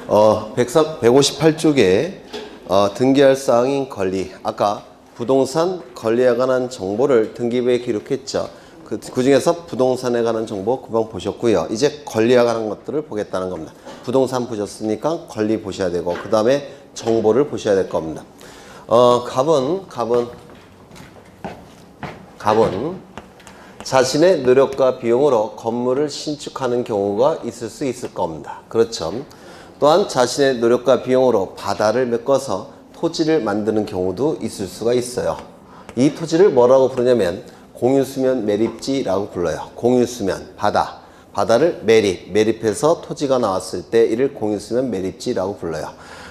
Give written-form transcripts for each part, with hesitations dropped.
158쪽에 등기할 사항인 권리, 아까 부동산 권리에 관한 정보를 등기부에 기록했죠. 그 중에서 부동산에 관한 정보 금방 보셨고요. 이제 권리에 관한 것들을 보겠다는 겁니다. 부동산 보셨으니까 권리 보셔야 되고, 그 다음에 정보를 보셔야 될 겁니다. 갑은 자신의 노력과 비용으로 건물을 신축하는 경우가 있을 수 있을 겁니다. 그렇죠. 또한 자신의 노력과 비용으로 바다를 메꿔서 토지를 만드는 경우도 있을 수가 있어요. 이 토지를 뭐라고 부르냐면 공유수면 매립지라고 불러요. 공유수면, 바다를 매립해서 토지가 나왔을 때 이를 공유수면 매립지라고 불러요.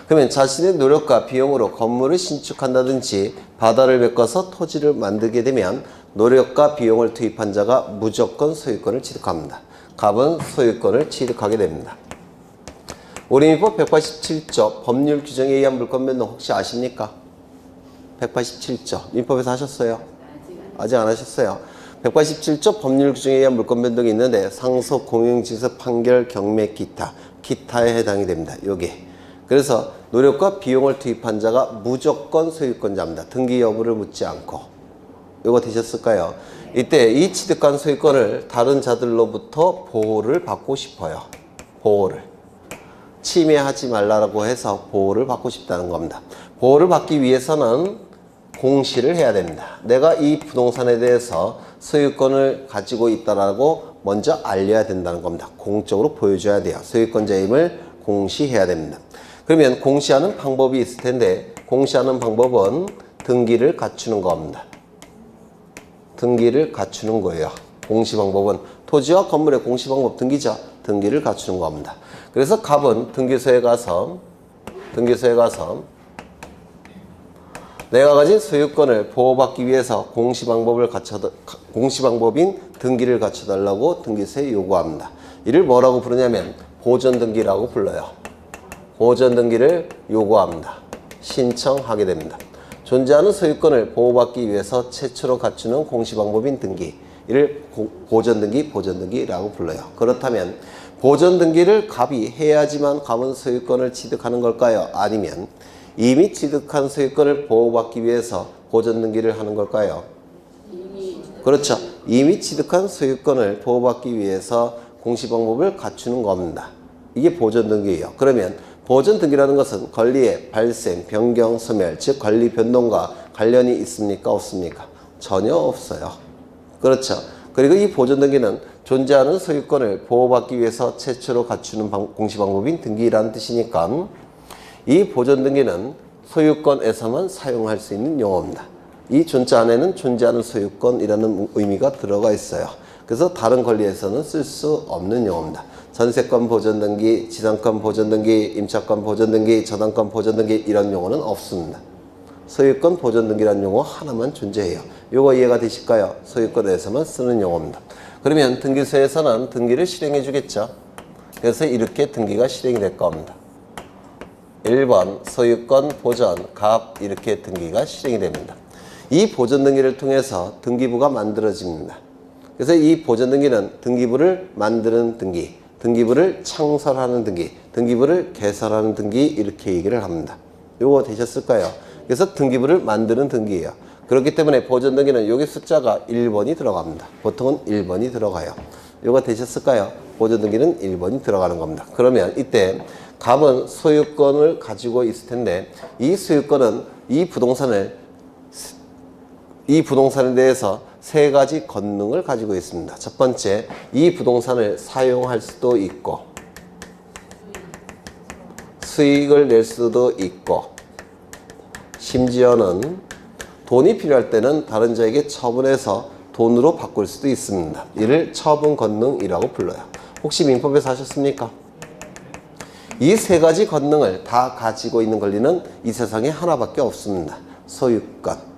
그러면 자신의 노력과 비용으로 건물을 신축한다든지 바다를 메꿔서 토지를 만들게 되면 노력과 비용을 투입한 자가 무조건 소유권을 취득합니다. 갑은 소유권을 취득하게 됩니다. 우리 민법 187조 법률 규정에 의한 물권 변동 혹시 아십니까? 187조 민법에서 하셨어요? 아직 안 하셨어요. 187조 법률 규정에 의한 물권 변동이 있는데 상속, 공용징수, 판결, 경매, 기타에 해당이 됩니다. 요게. 그래서 노력과 비용을 투입한 자가 무조건 소유권자입니다. 등기 여부를 묻지 않고. 요거 되셨을까요? 이때 이 취득한 소유권을 다른 자들로부터 보호를 받고 싶어요. 보호를. 침해하지 말라고 해서 보호를 받고 싶다는 겁니다. 보호를 받기 위해서는 공시를 해야 됩니다. 내가 이 부동산에 대해서 소유권을 가지고 있다라고 먼저 알려야 된다는 겁니다. 공적으로 보여줘야 돼요. 소유권자임을 공시해야 됩니다. 그러면 공시하는 방법이 있을 텐데 공시하는 방법은 등기를 갖추는 겁니다. 등기를 갖추는 거예요. 공시 방법은 토지와 건물의 공시 방법 등기죠. 등기를 갖추는 겁니다. 그래서 갑은 등기소에 가서 내가 가진 소유권을 보호받기 위해서 공시 방법인 등기를 갖춰달라고 등기소에 요구합니다. 이를 뭐라고 부르냐면 보존등기라고 불러요. 보존등기를 요구합니다. 신청하게 됩니다. 존재하는 소유권을 보호받기 위해서 최초로 갖추는 공시 방법인 등기, 이를 보존등기라고 불러요. 그렇다면 보존등기를 갑이 해야지만 갑은 소유권을 취득하는 걸까요? 아니면 이미 취득한 소유권을 보호받기 위해서 보존등기를 하는 걸까요? 그렇죠. 이미 취득한 소유권을 보호받기 위해서 공시방법을 갖추는 겁니다. 이게 보존등기예요. 그러면 보존등기라는 것은 권리의 발생, 변경, 소멸, 즉 권리 변동과 관련이 있습니까? 없습니까? 전혀 없어요. 그렇죠. 그리고 이 보존등기는 존재하는 소유권을 보호받기 위해서 최초로 갖추는 공시방법인 등기라는 뜻이니까 이 보존등기는 소유권에서만 사용할 수 있는 용어입니다. 이 존자 안에는 존재하는 소유권이라는 의미가 들어가 있어요. 그래서 다른 권리에서는 쓸 수 없는 용어입니다. 전세권 보존등기, 지상권 보존등기, 임차권 보존등기, 저당권 보존등기 이런 용어는 없습니다. 소유권 보존등기라는 용어 하나만 존재해요. 이거 이해가 되실까요? 소유권에서만 쓰는 용어입니다. 그러면 등기소에서는 등기를 실행해 주겠죠. 그래서 이렇게 등기가 실행이 될 겁니다. 1번 소유권 보존, 갑 이렇게 등기가 실행이 됩니다. 이 보존등기를 통해서 등기부가 만들어집니다. 그래서 이 보존등기는 등기부를 만드는 등기, 등기부를 창설하는 등기, 등기부를 개설하는 등기 이렇게 얘기를 합니다. 요거 되셨을까요? 그래서 등기부를 만드는 등기예요. 그렇기 때문에 보존등기는 여기 숫자가 1번이 들어갑니다. 보통은 1번이 들어가요. 요거 되셨을까요? 보존등기는 1번이 들어가는 겁니다. 그러면 이때 갑은 소유권을 가지고 있을 텐데 이 소유권은 이 부동산에 대해서 세 가지 권능을 가지고 있습니다. 첫 번째, 이 부동산을 사용할 수도 있고 수익을 낼 수도 있고 심지어는 돈이 필요할 때는 다른 자에게 처분해서 돈으로 바꿀 수도 있습니다. 이를 처분 권능이라고 불러요. 혹시 민법에서 하셨습니까? 이 세 가지 권능을 다 가지고 있는 권리는 이 세상에 하나밖에 없습니다. 소유권.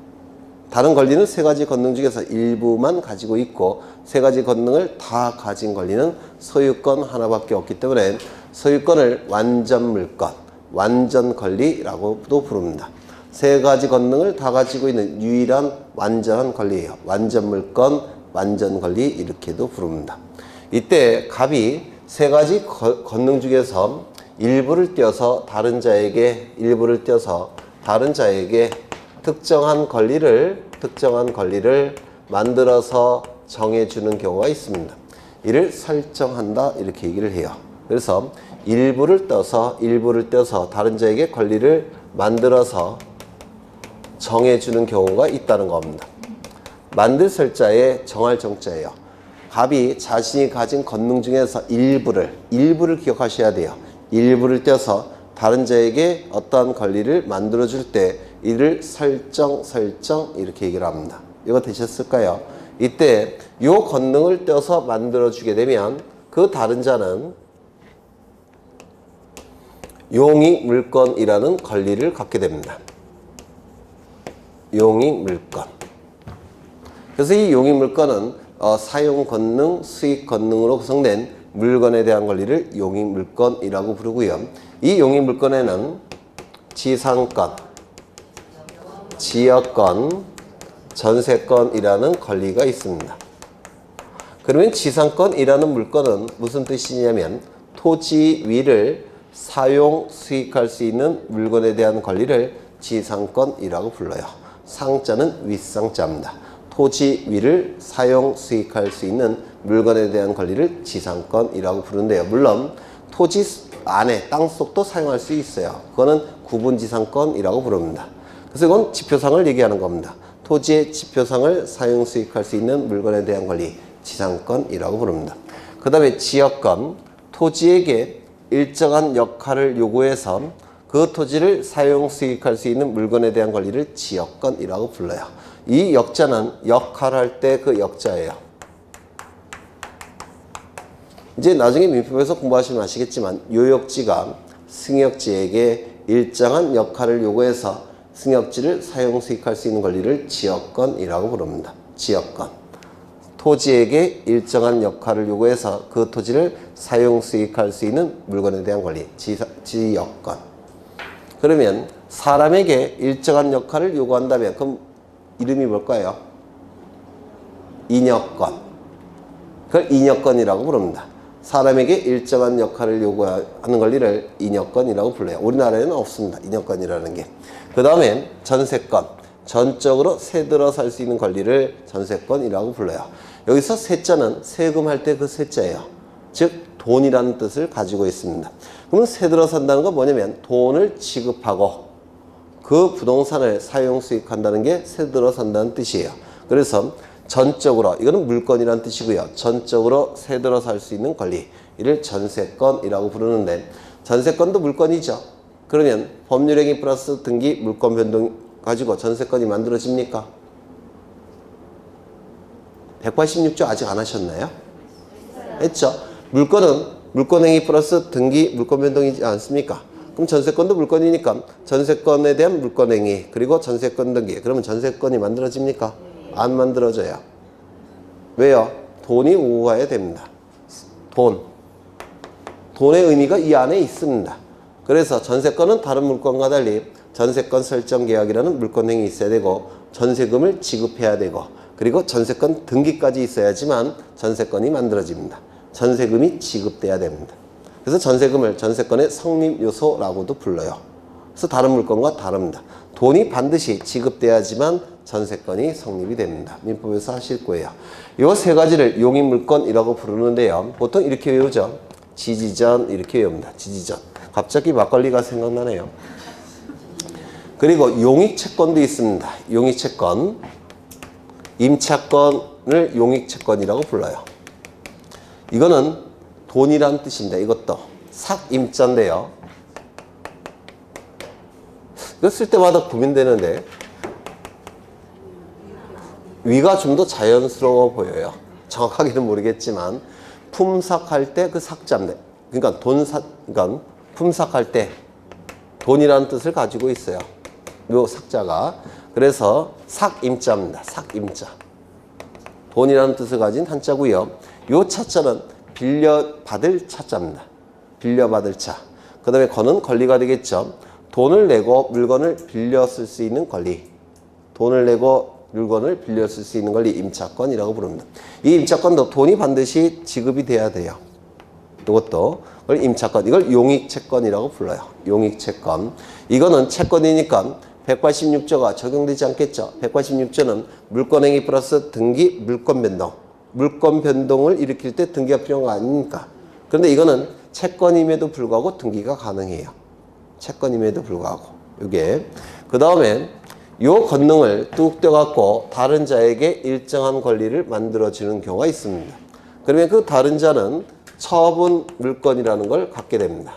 다른 권리는 세 가지 권능 중에서 일부만 가지고 있고 세 가지 권능을 다 가진 권리는 소유권 하나밖에 없기 때문에 소유권을 완전 물권, 완전 권리라고도 부릅니다. 세 가지 권능을 다 가지고 있는 유일한 완전한 권리예요. 완전 물권, 완전 권리 이렇게도 부릅니다. 이때 갑이 세 가지 권능 중에서 일부를 떼어서 다른 자에게 특정한 권리를 만들어서 정해주는 경우가 있습니다. 이를 설정한다 이렇게 얘기를 해요. 그래서 일부를 떼어서 다른 자에게 권리를 만들어서 정해주는 경우가 있다는 겁니다. 만들 설자에 정할 정자예요. 갑이 자신이 가진 권능 중에서 일부를 기억하셔야 돼요. 일부를 떼어서 다른 자에게 어떠한 권리를 만들어줄 때 이를 설정 이렇게 얘기를 합니다. 이거 되셨을까요? 이때 이 권능을 떼어서 만들어주게 되면 그 다른 자는 용익물권이라는 권리를 갖게 됩니다. 용익물권. 그래서 이 용익물권은 사용 권능, 수익 권능으로 구성된 물건에 대한 권리를 용익물권이라고 부르고요. 이 용익물권에는 지상권, 지역권, 전세권이라는 권리가 있습니다. 그러면 지상권이라는 물건은 무슨 뜻이냐면 토지 위를 사용, 수익할 수 있는 물건에 대한 권리를 지상권이라고 불러요. 상자는 윗상자입니다. 토지 위를 사용, 수익할 수 있는 물건에 대한 권리를 지상권이라고 부르는데요. 물론 토지 안에 땅속도 사용할 수 있어요. 그거는 구분지상권이라고 부릅니다. 그래서 이건 지표상을 얘기하는 겁니다. 토지의 지표상을 사용, 수익할 수 있는 물건에 대한 권리, 지상권이라고 부릅니다. 그 다음에 지역권, 토지에게 일정한 역할을 요구해서 그 토지를 사용, 수익할 수 있는 물건에 대한 권리를 지역권이라고 불러요. 이 역자는 역할할 때 그 역자예요. 이제 나중에 민법에서 공부하시면 아시겠지만 요역지가 승역지에게 일정한 역할을 요구해서 승역지를 사용, 수익할 수 있는 권리를 지역권이라고 부릅니다. 지역권. 토지에게 일정한 역할을 요구해서 그 토지를 사용, 수익할 수 있는 물건에 대한 권리, 지역권. 그러면 사람에게 일정한 역할을 요구한다면 그럼 이름이 뭘까요? 인역권. 그걸 인역권이라고 부릅니다. 사람에게 일정한 역할을 요구하는 권리를 인역권이라고 불러요. 우리나라에는 없습니다. 인역권이라는 게. 그 다음에 전세권. 전적으로 세들어 살 수 있는 권리를 전세권이라고 불러요. 여기서 세자는 세금할 때 그 세자예요. 즉 돈이라는 뜻을 가지고 있습니다. 그러면 세들어 산다는 건 뭐냐면 돈을 지급하고 그 부동산을 사용 수익한다는 게 세들어 산다는 뜻이에요. 그래서 전적으로, 이거는 물건이라는 뜻이고요. 전적으로 세들어 살 수 있는 권리, 이를 전세권이라고 부르는데 전세권도 물건이죠. 그러면 법률행위 플러스 등기 물권 변동 가지고 전세권이 만들어집니까? 186조 아직 안 하셨나요? 했죠. 물건은 물권행위 플러스 등기 물권 변동이지 않습니까? 그럼 전세권도 물건이니까 전세권에 대한 물권행위 그리고 전세권 등기, 그러면 전세권이 만들어집니까? 안 만들어져요. 왜요? 돈이 우호해야 됩니다. 돈의 의미가 이 안에 있습니다. 그래서 전세권은 다른 물건과 달리 전세권 설정 계약이라는 물권행위 있어야 되고 전세금을 지급해야 되고 그리고 전세권 등기까지 있어야지만 전세권이 만들어집니다. 전세금이 지급돼야 됩니다. 그래서 전세금을 전세권의 성립 요소라고도 불러요. 그래서 다른 물건과 다릅니다. 돈이 반드시 지급돼야지만 전세권이 성립이 됩니다. 민법에서 하실 거예요. 이 세 가지를 용익물권이라고 부르는데요. 보통 이렇게 외우죠. 지지전 이렇게 외웁니다. 지지전. 갑자기 막걸리가 생각나네요. 그리고 용익채권도 있습니다. 용익채권. 임차권을 용익채권이라고 불러요. 이거는 돈이라는 뜻입니다. 이것도 삭임자인데요. 이거 쓸 때마다 고민되는데 위가 좀 더 자연스러워 보여요. 정확하게는 모르겠지만 품삭할 때 그 삭자입니다. 그러니까 그러니까 품삭할 때 돈이라는 뜻을 가지고 있어요. 요 삭자가. 그래서 삭임자입니다. 삭임자. 돈이라는 뜻을 가진 한자고요. 요 차자는 빌려받을 차자입니다. 빌려받을 차. 그 다음에 권은 권리가 되겠죠. 돈을 내고 물건을 빌려 쓸 수 있는 권리. 돈을 내고 물건을 빌려 쓸 수 있는 권리 임차권이라고 부릅니다. 이 임차권도 돈이 반드시 지급이 돼야 돼요. 이것도 그걸 임차권, 이걸 용익채권이라고 불러요. 용익채권. 이거는 채권이니까 186조가 적용되지 않겠죠. 186조는 물권행위 플러스 등기 물권 변동. 물권 변동을 일으킬 때 등기가 필요한 거 아닙니까? 그런데 이거는 채권임에도 불구하고 등기가 가능해요. 채권임에도 불구하고. 이게. 그 다음에 요 권능을 뚝 떼갖고 다른 자에게 일정한 권리를 만들어주는 경우가 있습니다. 그러면 그 다른 자는 처분 물권이라는 걸 갖게 됩니다.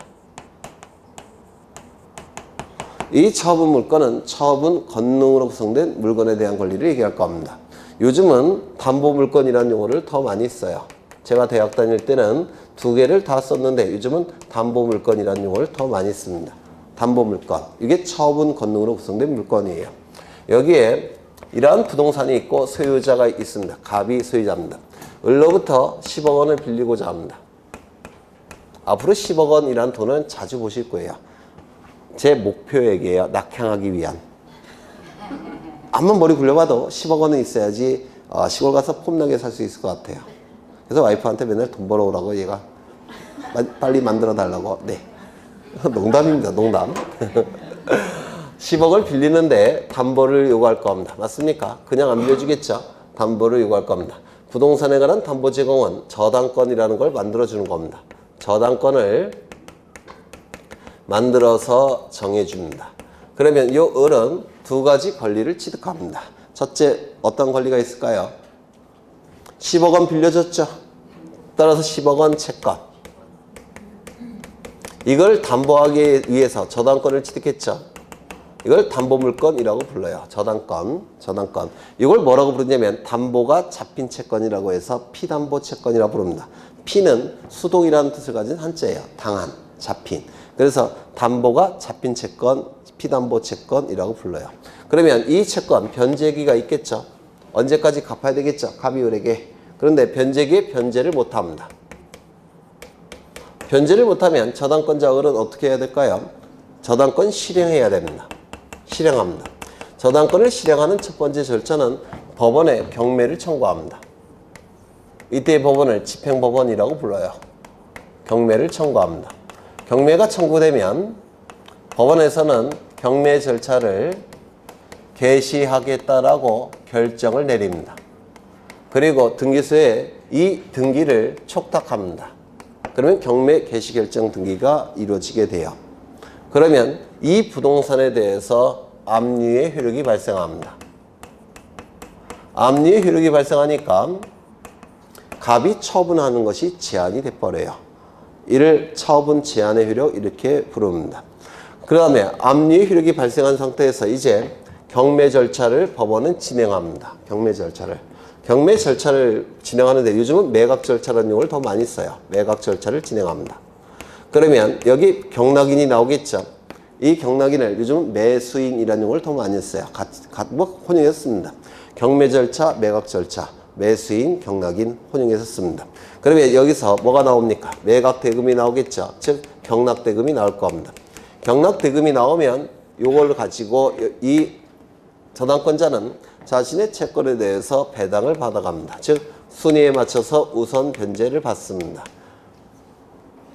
이 처분 물권은 처분 권능으로 구성된 물건에 대한 권리를 얘기할 겁니다. 요즘은 담보 물권이라는 용어를 더 많이 써요. 제가 대학 다닐 때는 두 개를 다 썼는데 요즘은 담보 물권이라는 용어를 더 많이 씁니다. 담보 물권. 이게 처분 권능으로 구성된 물건이에요. 여기에 이러한 부동산이 있고 소유자가 있습니다. 갑이 소유자입니다. 을로부터 10억 원을 빌리고자 합니다. 앞으로 10억 원이라는 돈은 자주 보실 거예요. 제 목표액이에요. 낙향하기 위한. 암만 머리 굴려봐도 10억 원은 있어야지 시골 가서 폼나게 살 수 있을 것 같아요. 그래서 와이프한테 맨날 돈 벌어오라고 얘가 빨리 만들어 달라고. 네. 농담입니다. 농담. 10억을 빌리는데 담보를 요구할 겁니다. 맞습니까? 그냥 안 빌려주겠죠? 담보를 요구할 겁니다. 부동산에 관한 담보 제공은 저당권이라는 걸 만들어주는 겁니다. 저당권을 만들어서 정해줍니다. 그러면 요 을은 두 가지 권리를 취득합니다. 첫째, 어떤 권리가 있을까요? 10억 원 빌려줬죠? 따라서 10억 원 채권. 이걸 담보하기 위해서 저당권을 취득했죠? 이걸 담보물권이라고 불러요. 저당권. 이걸 뭐라고 부르냐면 담보가 잡힌 채권이라고 해서 피담보 채권이라고 부릅니다. 피는 수동이라는 뜻을 가진 한자예요. 당한, 잡힌. 그래서 담보가 잡힌 채권, 피담보 채권이라고 불러요. 그러면 이 채권 변제기가 있겠죠. 언제까지 갚아야 되겠죠. 갑이 을에게. 그런데 변제기에 변제를 못합니다. 변제를 못하면 저당권자 을은 어떻게 해야 될까요? 저당권 실행해야 됩니다. 실행합니다. 저당권을 실행하는 첫 번째 절차는 법원에 경매를 청구합니다. 이때의 법원을 집행법원이라고 불러요. 경매를 청구합니다. 경매가 청구되면 법원에서는 경매 절차를 개시하겠다라고 결정을 내립니다. 그리고 등기소에 이 등기를 촉탁합니다. 그러면 경매 개시 결정 등기가 이루어지게 돼요. 그러면 이 부동산에 대해서 압류의 효력이 발생합니다. 압류의 효력이 발생하니까 갑이 처분하는 것이 제한이 돼버려요. 이를 처분 제한의 효력 이렇게 부릅니다. 그 다음에 압류의 효력이 발생한 상태에서 이제 경매 절차를 법원은 진행합니다. 경매 절차를 진행하는데 요즘은 매각 절차라는 용어를 더 많이 써요. 매각 절차를 진행합니다. 그러면 여기 경락인이 나오겠죠. 이 경락인을 요즘은 매수인이라는 용어를 더 많이 써요. 혼용해서 씁니다. 경매 절차, 매각 절차, 매수인, 경락인 혼용해서 씁니다. 그러면 여기서 뭐가 나옵니까? 매각 대금이 나오겠죠. 즉 경락 대금이 나올 겁니다. 경락 대금이 나오면 이걸 가지고 이 저당권자는 자신의 채권에 대해서 배당을 받아갑니다. 즉 순위에 맞춰서 우선 변제를 받습니다.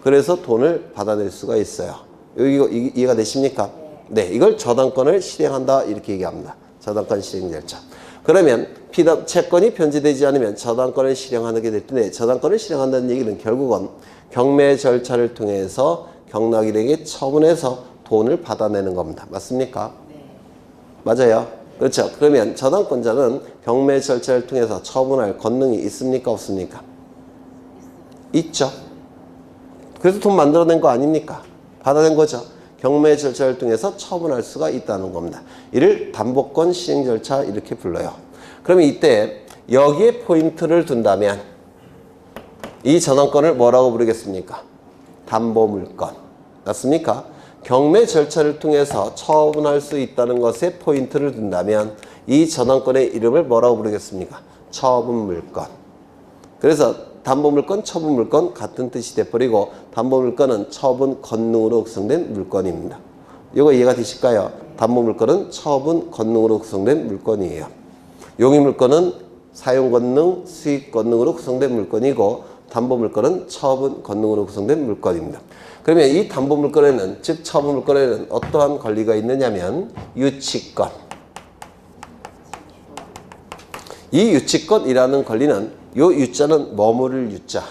그래서 돈을 받아낼 수가 있어요. 이거 이해가 되십니까? 네, 이걸 저당권을 실행한다 이렇게 얘기합니다. 저당권 실행 절차. 그러면 채권이 변제되지 않으면 저당권을 실행하게 될 텐데 저당권을 실행한다는 얘기는 결국은 경매 절차를 통해서 경락인에게 처분해서 돈을 받아내는 겁니다. 맞습니까? 네. 맞아요. 그렇죠. 그러면 저당권자는 경매 절차를 통해서 처분할 권능이 있습니까? 없습니까? 있죠. 그래서 돈 만들어낸 거 아닙니까? 받아낸 거죠. 경매 절차를 통해서 처분할 수가 있다는 겁니다. 이를 담보권 시행 절차 이렇게 불러요. 그러면 이때 여기에 포인트를 둔다면 이 저당권을 뭐라고 부르겠습니까? 담보물권. 맞습니까? 경매 절차를 통해서 처분할 수 있다는 것에 포인트를 둔다면 이 저당권의 이름을 뭐라고 부르겠습니까? 처분물권. 그래서 담보물권, 처분물권 같은 뜻이 돼버리고 담보물권은 처분 권능으로 구성된 물건입니다. 이거 이해가 되실까요? 담보물권은 처분 권능으로 구성된 물건이에요. 용의물권은 사용 권능, 수익 권능으로 구성된 물건이고 담보물건은 처분 권능으로 구성된 물건입니다. 그러면 이 담보물건에는, 즉 처분물건에는 어떠한 권리가 있느냐면 유치권. 이 유치권이라는 권리는 요 유자는 머무를 유자,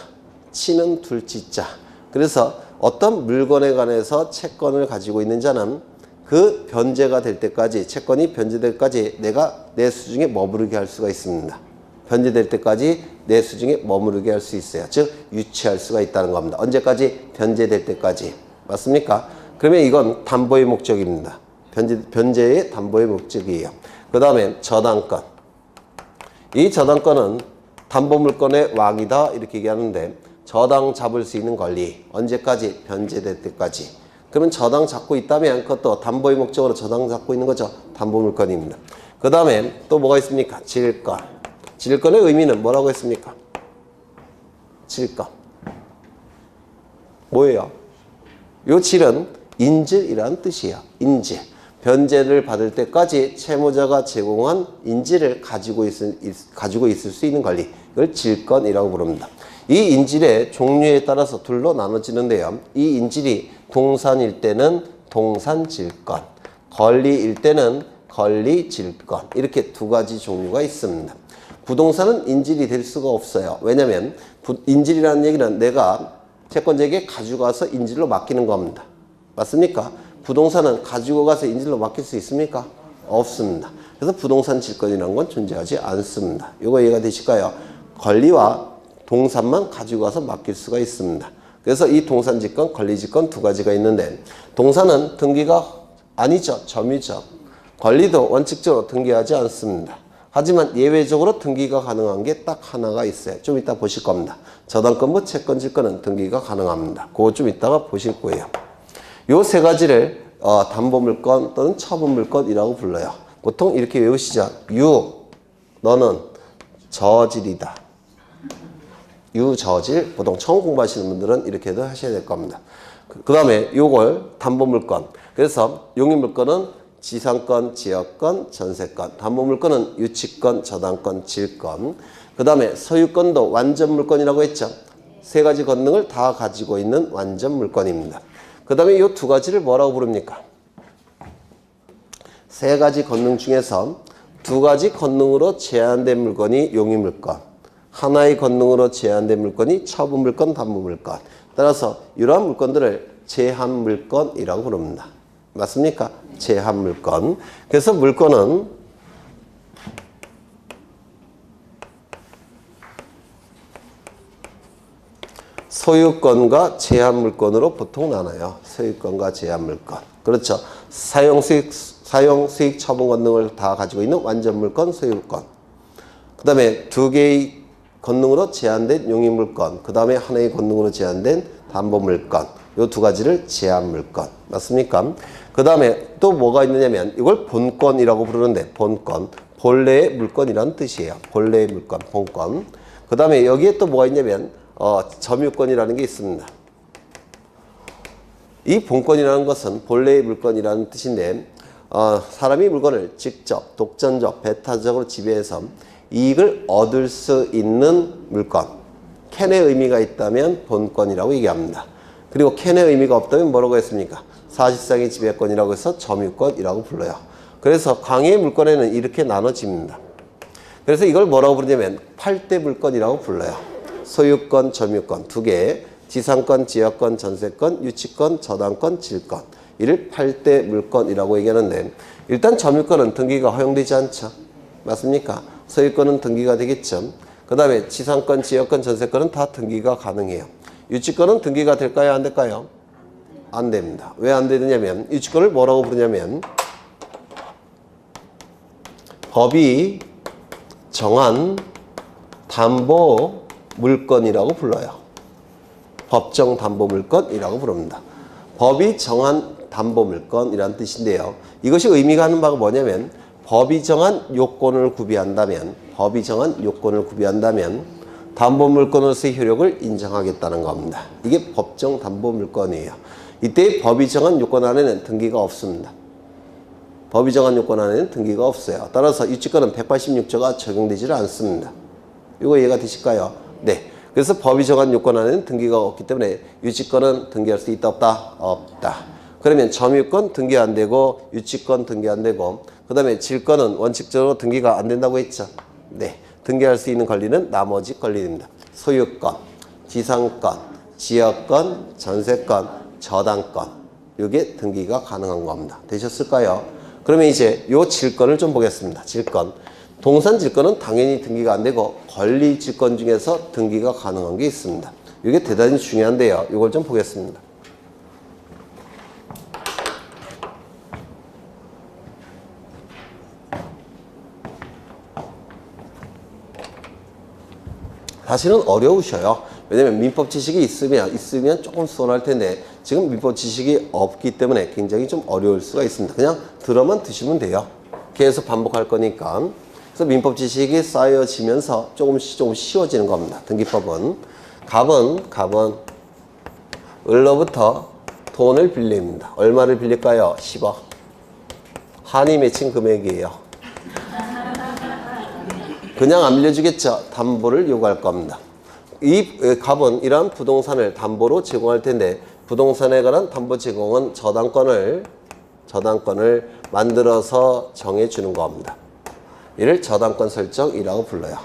치는 둘치자. 그래서 어떤 물건에 관해서 채권을 가지고 있는 자는 그 변제가 될 때까지, 채권이 변제될 때까지 내가 내 수중에 머무르게 할 수가 있습니다. 변제될 때까지 내 수중에 머무르게 할 수 있어요. 즉 유치할 수가 있다는 겁니다. 언제까지? 변제될 때까지. 맞습니까? 그러면 이건 담보의 목적입니다. 변제의 담보의 목적이에요. 그 다음에 저당권. 이 저당권은 담보물건의 왕이다 이렇게 얘기하는데, 저당 잡을 수 있는 권리, 언제까지? 변제될 때까지. 그러면 저당 잡고 있다면 그것도 담보의 목적으로 저당 잡고 있는 거죠. 담보물건입니다. 그 다음에 또 뭐가 있습니까? 질권. 질권의 의미는 뭐라고 했습니까? 질권. 뭐예요? 요 질은 인질이라는 뜻이에요. 인질. 변제를 받을 때까지 채무자가 제공한 인질을 가지고 있을 수 있는 권리. 이걸 질권이라고 부릅니다. 이 인질의 종류에 따라서 둘로 나눠지는데요. 이 인질이 동산일 때는 동산질권, 권리일 때는 권리질권, 이렇게 두 가지 종류가 있습니다. 부동산은 인질이 될 수가 없어요. 왜냐하면 인질이라는 얘기는 내가 채권자에게 가지고 가서 인질로 맡기는 겁니다. 맞습니까? 부동산은 가지고 가서 인질로 맡길 수 있습니까? 없습니다. 그래서 부동산 질권이라는 건 존재하지 않습니다. 이거 이해가 되실까요? 권리와 동산만 가지고 가서 맡길 수가 있습니다. 그래서 이 동산질권, 권리질권 두 가지가 있는데, 동산은 등기가 아니죠. 점유죠. 권리도 원칙적으로 등기하지 않습니다. 하지만 예외적으로 등기가 가능한 게 딱 하나가 있어요. 좀 이따 보실 겁니다. 저당권부, 채권, 질권은 등기가 가능합니다. 그거 좀 이따가 보실 거예요. 요 세 가지를 담보물건 또는 처분물건이라고 불러요. 보통 이렇게 외우시죠. 너는 저질이다. 유저질. 보통 처음 공부하시는 분들은 이렇게도 하셔야 될 겁니다. 그 다음에 요걸 담보물건. 그래서 용의물건은 지상권, 지역권, 전세권. 담보물건은 유치권, 저당권, 질권. 그 다음에 소유권도 완전물건이라고 했죠. 세 가지 권능을 다 가지고 있는 완전물건입니다. 그 다음에 이 두 가지를 뭐라고 부릅니까? 세 가지 권능 중에서 두 가지 권능으로 제한된 물건이 용의물건, 하나의 권능으로 제한된 물건이 처분물건, 담보물건. 따라서 이러한 물건들을 제한물건이라고 부릅니다. 맞습니까? 제한물건. 그래서 물건은 소유권과 제한물건으로 보통 나눠요. 소유권과 제한물건. 그렇죠. 사용수익 처분 권능을 다 가지고 있는 완전물건, 소유권. 그 다음에 두 개의 권능으로 제한된 용의물건. 그 다음에 하나의 권능으로 제한된 담보물건. 요 두 가지를 제한물건. 맞습니까? 그 다음에 또 뭐가 있느냐면 이걸 본권이라고 부르는데, 본권. 본래의 물건이라는 뜻이에요. 본래의 물건, 본권. 그 다음에 여기에 또 뭐가 있냐면 점유권이라는 게 있습니다. 이 본권이라는 것은 본래의 물건이라는 뜻인데, 사람이 물건을 직접, 독점적, 배타적으로 지배해서 이익을 얻을 수 있는 물건. 캔의 의미가 있다면 본권이라고 얘기합니다. 그리고 캔의 의미가 없다면 뭐라고 했습니까? 사실상의 지배권이라고 해서 점유권이라고 불러요. 그래서 광해의 물건에는 이렇게 나눠집니다. 그래서 이걸 뭐라고 부르냐면 8대 물건이라고 불러요. 소유권, 점유권 두 개, 지상권, 지역권, 전세권, 유치권, 저당권, 질권. 이를 8대 물건이라고 얘기하는데, 일단 점유권은 등기가 허용되지 않죠. 맞습니까? 소유권은 등기가 되겠죠. 그 다음에 지상권, 지역권, 전세권은 다 등기가 가능해요. 유치권은 등기가 될까요? 안 될까요? 안 됩니다. 왜 안 되느냐면, 유치권을 뭐라고 부르냐면 법이 정한 담보 물건이라고 불러요. 법정 담보 물건이라고 부릅니다. 법이 정한 담보 물건이라는 뜻인데요. 이것이 의미가 하는 바가 뭐냐면, 법이 정한 요건을 구비한다면 담보 물건으로서의 효력을 인정하겠다는 겁니다. 이게 법정 담보 물건이에요. 이때 법이 정한 요건 안에는 등기가 없습니다. 법이 정한 요건 안에는 등기가 없어요. 따라서 유치권은 186조가 적용되지 않습니다. 이거 이해가 되실까요? 네. 그래서 법이 정한 요건 안에는 등기가 없기 때문에 유치권은 등기할 수 있다 없다? 없다. 그러면 점유권 등기 안 되고 유치권 등기 안 되고 그 다음에 질권은 원칙적으로 등기가 안 된다고 했죠. 네, 등기할 수 있는 권리는 나머지 권리입니다. 소유권, 지상권, 지역권, 전세권, 저당권 이게 등기가 가능한 겁니다. 되셨을까요? 그러면 이제 요 질권을 좀 보겠습니다. 질권. 동산 질권은 당연히 등기가 안 되고 권리 질권 중에서 등기가 가능한 게 있습니다. 이게 대단히 중요한데요. 이걸 좀 보겠습니다. 사실은 어려우셔요. 왜냐면 민법 지식이 있으면 조금 수월할 텐데 지금 민법 지식이 없기 때문에 굉장히 좀 어려울 수가 있습니다. 그냥 들어만 드시면 돼요. 계속 반복할 거니까. 그래서 민법 지식이 쌓여지면서 조금씩 쉬워지는 겁니다. 등기법은. 갑은 을로부터 돈을 빌립니다. 얼마를 빌릴까요? 10억. 한이 맺힌 금액이에요. 그냥 안 빌려주겠죠. 담보를 요구할 겁니다. 이 갑은 이러한 부동산을 담보로 제공할 텐데 부동산에 관한 담보 제공은 저당권을 만들어서 정해주는 겁니다. 이를 저당권 설정이라고 불러요.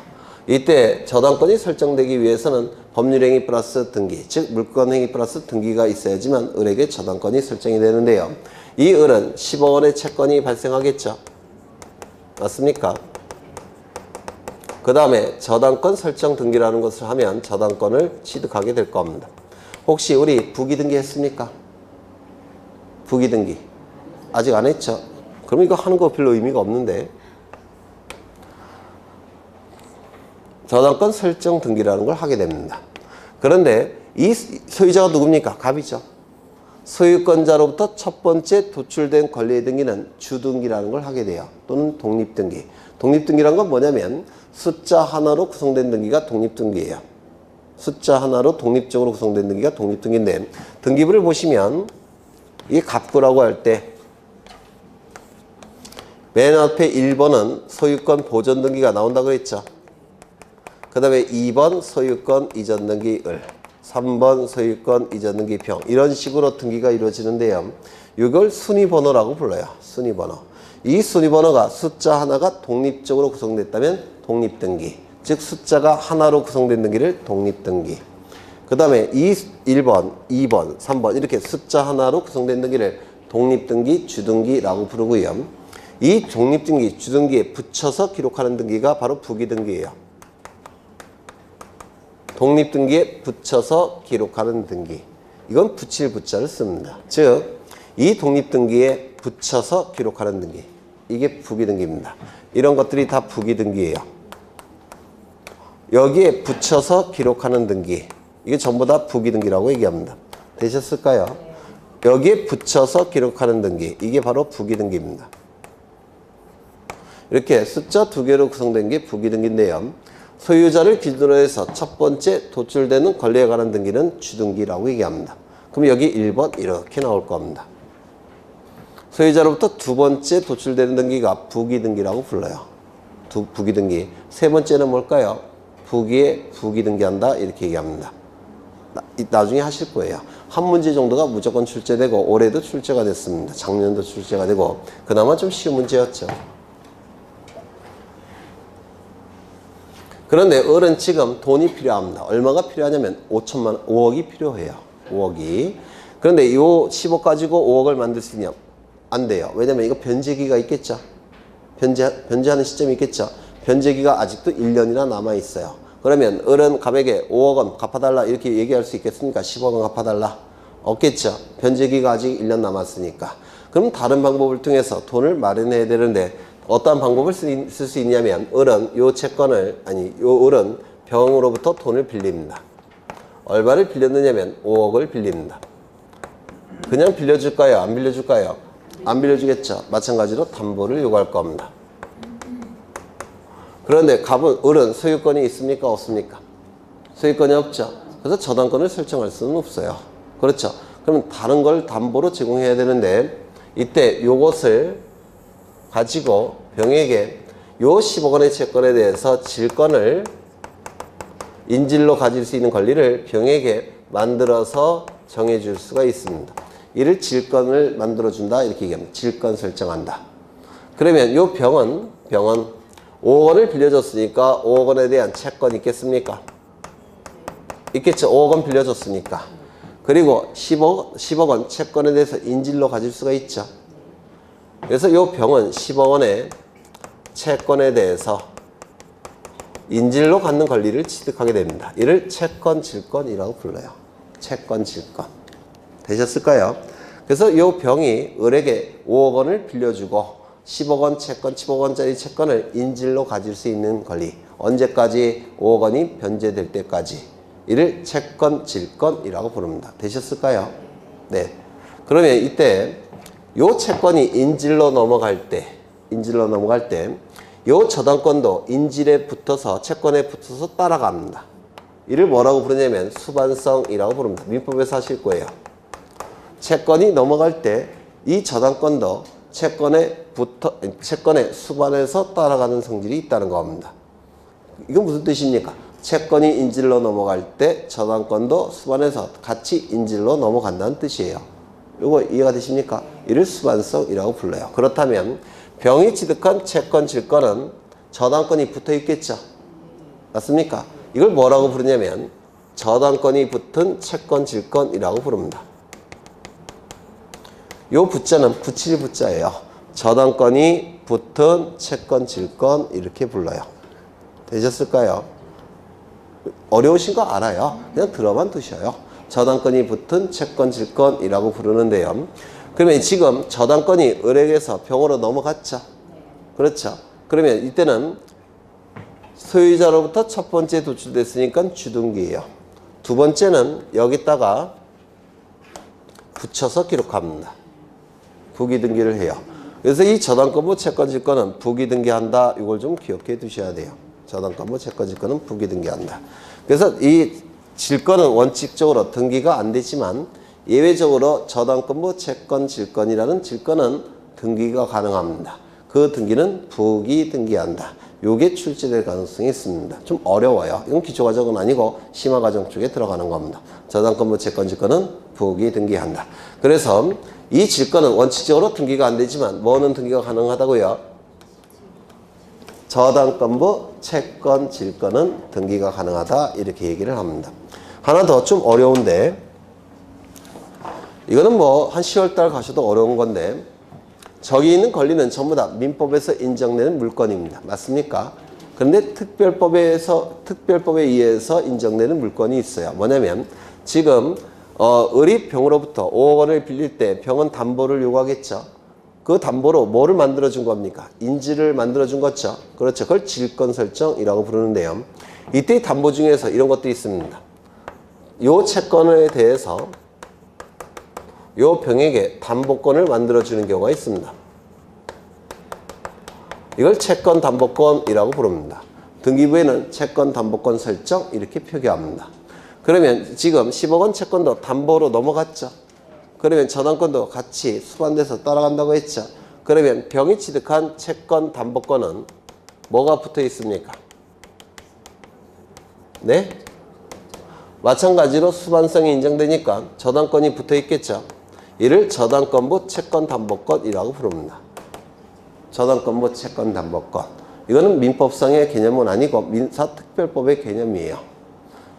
이때 저당권이 설정되기 위해서는 법률행위 플러스 등기, 즉 물권행위 플러스 등기가 있어야지만 을에게 저당권이 설정이 되는데요. 이 을은 10억 원의 채권이 발생하겠죠. 맞습니까? 그 다음에 저당권 설정 등기라는 것을 하면 저당권을 취득하게 될 겁니다. 혹시 우리 부기등기 했습니까? 부기등기. 아직 안 했죠? 그럼 이거 하는 거 별로 의미가 없는데. 저당권 설정 등기라는 걸 하게 됩니다. 그런데 이 소유자가 누굽니까? 갑이죠. 소유권자로부터 첫 번째 도출된 권리의 등기는 주등기라는 걸 하게 돼요. 또는 독립등기. 독립등기란 건 뭐냐면 숫자 하나로 구성된 등기가 독립등기예요. 숫자 하나로 독립적으로 구성된 등기가 독립등기인데 등기부를 보시면 이게 갑구라고 할 때 맨 앞에 1번은 소유권 보존 등기가 나온다고 했죠. 그 다음에 2번 소유권 이전 등기 을, 3번 소유권 이전 등기 병 이런 식으로 등기가 이루어지는데요. 이걸 순위번호라고 불러요. 순위번호. 이 순위번호가 숫자 하나가 독립적으로 구성됐다면 독립등기, 즉 숫자가 하나로 구성된 등기를 독립등기. 그 다음에 1번, 2번, 3번 이렇게 숫자 하나로 구성된 등기를 독립등기, 주등기라고 부르고요. 이 독립등기, 주등기에 붙여서 기록하는 등기가 바로 부기등기예요. 독립등기에 붙여서 기록하는 등기. 이건 붙일 붙자를 씁니다. 즉, 이 독립등기에 붙여서 기록하는 등기. 이게 부기등기입니다. 이런 것들이 다 부기등기예요. 여기에 붙여서 기록하는 등기. 이게 전부 다 부기등기라고 얘기합니다. 되셨을까요? 여기에 붙여서 기록하는 등기. 이게 바로 부기등기입니다. 이렇게 숫자 두 개로 구성된 게 부기등기인데요. 소유자를 기준으로 해서 첫 번째 도출되는 권리에 관한 등기는 주등기라고 얘기합니다. 그럼 여기 1번 이렇게 나올 겁니다. 소유자로부터 두 번째 도출되는 등기가 부기등기라고 불러요. 부기등기. 세 번째는 뭘까요? 부기에 부기등기한다 이렇게 얘기합니다. 나중에 하실 거예요. 한 문제 정도가 무조건 출제되고 올해도 출제가 됐습니다. 작년도 출제가 되고 그나마 좀 쉬운 문제였죠. 그런데 을은 지금 돈이 필요합니다. 얼마가 필요하냐면 5억이 필요해요. 5억이. 그런데 이 10억 가지고 5억을 만들 수 있냐? 안 돼요. 왜냐면 이거 변제기가 있겠죠. 변제하는 시점이 있겠죠. 변제기가 아직도 1년이나 남아있어요. 그러면 을은 갑에게 5억 원 갚아달라 이렇게 얘기할 수 있겠습니까? 10억 원 갚아달라. 없겠죠. 변제기가 아직 1년 남았으니까. 그럼 다른 방법을 통해서 돈을 마련해야 되는데 어떠한 방법을 쓸 수 있냐면 을은 을은 병으로부터 돈을 빌립니다. 얼마를 빌렸느냐면 5억을 빌립니다. 그냥 빌려줄까요? 안 빌려줄까요? 안 빌려주겠죠. 마찬가지로 담보를 요구할 겁니다. 그런데 을은 소유권이 있습니까? 없습니까? 소유권이 없죠. 그래서 저당권을 설정할 수는 없어요. 그렇죠. 그러면 다른 걸 담보로 제공해야 되는데 이때 요것을 가지고 병에게 요 10억 원의 채권에 대해서 질권을 인질로 가질 수 있는 권리를 병에게 만들어서 정해줄 수가 있습니다. 이를 질권을 만들어준다 이렇게 얘기합니다. 질권 설정한다. 그러면 이 병은 5억 원을 빌려줬으니까 5억 원에 대한 채권 있겠습니까? 있겠죠. 5억 원 빌려줬으니까. 그리고 10억 원 채권에 대해서 인질로 가질 수가 있죠. 그래서 이 병은 10억 원의 채권에 대해서 인질로 갖는 권리를 취득하게 됩니다. 이를 채권 질권이라고 불러요. 채권 질권. 되셨을까요? 그래서 이 병이 을에게 5억 원을 빌려주고 10억 원 채권, 10억 원짜리 채권을 인질로 가질 수 있는 권리. 언제까지? 5억 원이 변제될 때까지. 이를 채권 질권이라고 부릅니다. 되셨을까요? 네. 그러면 이때 이 채권이 인질로 넘어갈 때 이 저당권도 인질에 붙어서 채권에 붙어서 따라갑니다. 이를 뭐라고 부르냐면 수반성이라고 부릅니다. 민법에서 하실 거예요. 채권이 넘어갈 때 이 저당권도 채권에 수반해서 따라가는 성질이 있다는 겁니다. 이건 무슨 뜻입니까? 채권이 인질로 넘어갈 때 저당권도 수반해서 같이 인질로 넘어간다는 뜻이에요. 이거 이해가 되십니까? 이를 수반성이라고 불러요. 그렇다면 병이 취득한 채권 질권은 저당권이 붙어 있겠죠. 맞습니까? 이걸 뭐라고 부르냐면 저당권이 붙은 채권 질권이라고 부릅니다. 요 붙자는 붙일 붙자예요. 저당권이 붙은 채권 질권 이렇게 불러요. 되셨을까요? 어려우신 거 알아요. 그냥 들어만 두셔요. 저당권이 붙은 채권 질권이라고 부르는데요. 그러면 지금 저당권이 을에게서 병으로 넘어갔죠. 그렇죠. 그러면 이때는 소유자로부터 첫 번째 도출됐으니까 주등기예요. 두 번째는 여기다가 붙여서 기록합니다. 부기등기를 해요. 그래서 이 저당권부 채권질권은 부기등기한다. 이걸 좀 기억해 두셔야 돼요. 저당권부 채권질권은 부기등기한다. 그래서 이 질권은 원칙적으로 등기가 안 되지만 예외적으로 저당권부 채권질권이라는 질권은 등기가 가능합니다. 그 등기는 부기등기한다. 요게 출제될 가능성이 있습니다. 좀 어려워요. 이건 기초과정은 아니고 심화과정 쪽에 들어가는 겁니다. 저당권부 채권질권은 부기등기한다. 그래서 이 질권은 원칙적으로 등기가 안 되지만 뭐는 등기가 가능하다고요? 저당권부 채권질권은 등기가 가능하다. 이렇게 얘기를 합니다. 하나 더 좀 어려운데 이거는 뭐 한 10월달 가셔도 어려운 건데 저기 있는 권리는 전부 다 민법에서 인정되는 물권입니다. 맞습니까? 그런데 특별법에 의해서 인정되는 물권이 있어요. 뭐냐면 지금 을이 병으로부터 5억 원을 빌릴 때 병은 담보를 요구하겠죠. 그 담보로 뭐를 만들어준 겁니까? 인지를 만들어준 거죠. 그렇죠. 그걸 질권 설정이라고 부르는데요. 이때 담보 중에서 이런 것도 있습니다. 요 채권에 대해서 요 병에게 담보권을 만들어주는 경우가 있습니다. 이걸 채권 담보권이라고 부릅니다. 등기부에는 채권 담보권 설정 이렇게 표기합니다. 그러면 지금 10억 원 채권도 담보로 넘어갔죠. 그러면 저당권도 같이 수반돼서 따라간다고 했죠. 그러면 병이 취득한 채권 담보권은 뭐가 붙어 있습니까? 네? 마찬가지로 수반성이 인정되니까 저당권이 붙어 있겠죠. 이를 저당권부 채권담보권이라고 부릅니다. 저당권부 채권담보권. 이거는 민법상의 개념은 아니고 민사특별법의 개념이에요.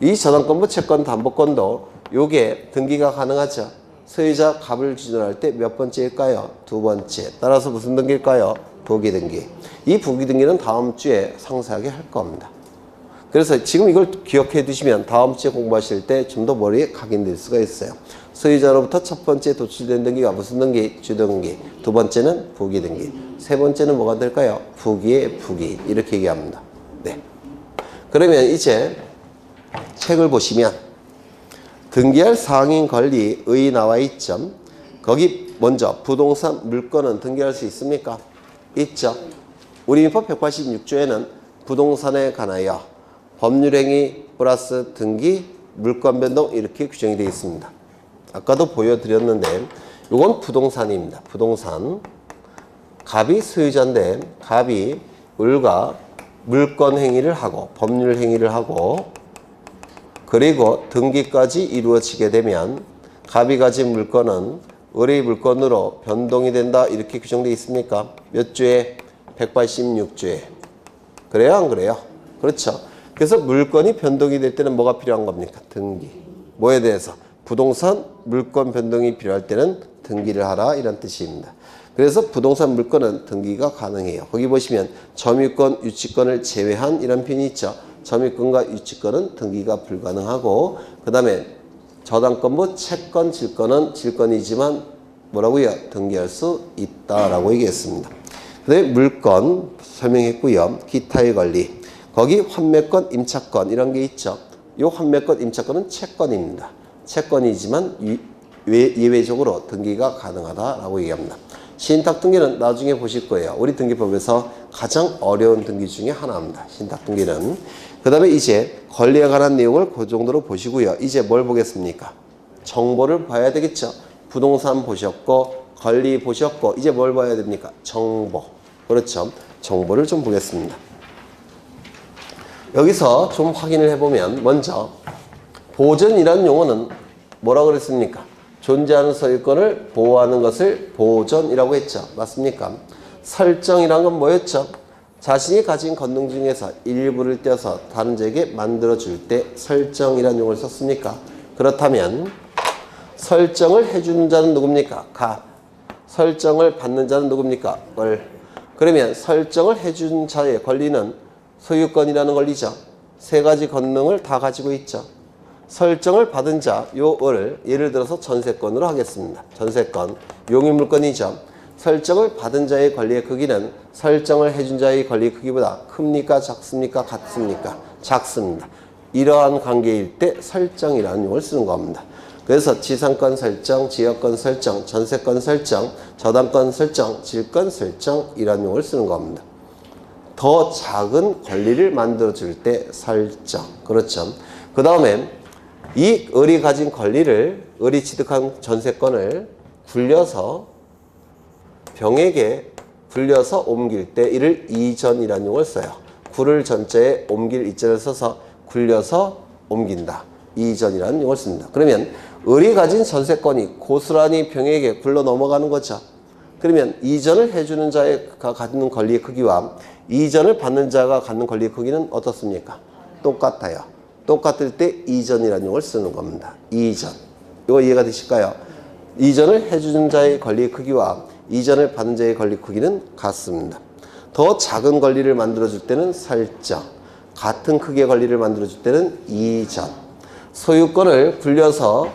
이 저당권부 채권담보권도 요게 등기가 가능하죠. 소유자 값을 기준할 때 몇 번째일까요? 두 번째. 따라서 무슨 등기일까요? 부기등기. 이 부기등기는 다음 주에 상세하게 할 겁니다. 그래서 지금 이걸 기억해 두시면 다음 주에 공부하실 때 좀 더 머리에 각인될 수가 있어요. 소유자로부터 첫 번째 도출된 등기가 무슨 등기? 주등기. 두 번째는 부기등기. 세 번째는 뭐가 될까요? 부기의 부기. 이렇게 얘기합니다. 네. 그러면 이제 책을 보시면 등기할 사항인 권리의 나와 있죠. 거기 먼저 부동산 물건은 등기할 수 있습니까? 있죠. 우리 민법 186조에는 부동산에 관하여 법률행위 플러스 등기, 물권 변동 이렇게 규정이 되어 있습니다. 아까도 보여드렸는데 이건 부동산입니다. 부동산. 갑이 소유자인데 갑이 을과 물권 행위를 하고 법률 행위를 하고 그리고 등기까지 이루어지게 되면 갑이 가진 물건은 을의 물건으로 변동이 된다. 이렇게 규정되어 있습니까? 몇 조에? 186조에. 그래요? 안 그래요? 그렇죠. 그래서 물건이 변동이 될 때는 뭐가 필요한 겁니까? 등기. 뭐에 대해서? 부동산 물건 변동이 필요할 때는 등기를 하라. 이런 뜻입니다. 그래서 부동산 물건은 등기가 가능해요. 거기 보시면 점유권, 유치권을 제외한 이런 표현이 있죠. 점유권과 유치권은 등기가 불가능하고, 그 다음에 저당권부, 채권, 질권은 질권이지만 뭐라고요? 등기할 수 있다라고 얘기했습니다. 그 다음에 물건 설명했고요. 기타의 권리. 거기 환매권, 임차권 이런 게 있죠. 이 환매권, 임차권은 채권입니다. 채권이지만 예외적으로 등기가 가능하다라고 얘기합니다. 신탁 등기는 나중에 보실 거예요. 우리 등기법에서 가장 어려운 등기 중에 하나입니다. 신탁 등기는. 그 다음에 이제 권리에 관한 내용을 그 정도로 보시고요. 이제 뭘 보겠습니까? 정보를 봐야 되겠죠. 부동산 보셨고 권리 보셨고 이제 뭘 봐야 됩니까? 정보. 그렇죠. 정보를 좀 보겠습니다. 여기서 좀 확인을 해보면 먼저 보전이라는 용어는 뭐라고 그랬습니까? 존재하는 소유권을 보호하는 것을 보전이라고 했죠. 맞습니까? 설정이란 건 뭐였죠? 자신이 가진 권능 중에서 일부를 떼어서 다른 자에게 만들어줄 때 설정이라는 용어를 썼습니까? 그렇다면 설정을 해주는 자는 누굽니까? 가. 설정을 받는 자는 누굽니까? 을. 그러면 설정을 해준 자의 권리는 소유권이라는 권리죠. 세 가지 권능을 다 가지고 있죠. 설정을 받은 자, 요 을을 예를 들어서 전세권으로 하겠습니다. 전세권, 용의물권이죠. 설정을 받은 자의 권리의 크기는 설정을 해준 자의 권리 크기보다 큽니까? 작습니까? 같습니까? 작습니다. 이러한 관계일 때 설정이라는 용어를 쓰는 겁니다. 그래서 지상권 설정, 지역권 설정, 전세권 설정, 저당권 설정, 질권 설정 이라는 용어를 쓰는 겁니다. 더 작은 권리를 만들어줄 때 설정. 그렇죠. 그 다음에 이 을이 가진 권리를, 을이 취득한 전세권을 굴려서 병에게 굴려서 옮길 때 이를 이전이라는 용어를 써요. 굴을 전자에 옮길 이전을 써서 굴려서 옮긴다. 이전이라는 용어를 씁니다. 그러면 을이 가진 전세권이 고스란히 병에게 굴러 넘어가는 거죠. 그러면 이전을 해주는 자가 갖는 권리의 크기와 이전을 받는 자가 갖는 권리의 크기는 어떻습니까? 똑같아요. 똑같을 때 이전이라는 용어를 쓰는 겁니다. 이전. 이거 이해가 되실까요? 이전을 해주는 자의 권리의 크기와 이전을 받는 자의 권리 크기는 같습니다. 더 작은 권리를 만들어줄 때는 설정. 같은 크기의 권리를 만들어줄 때는 이전. 소유권을 굴려서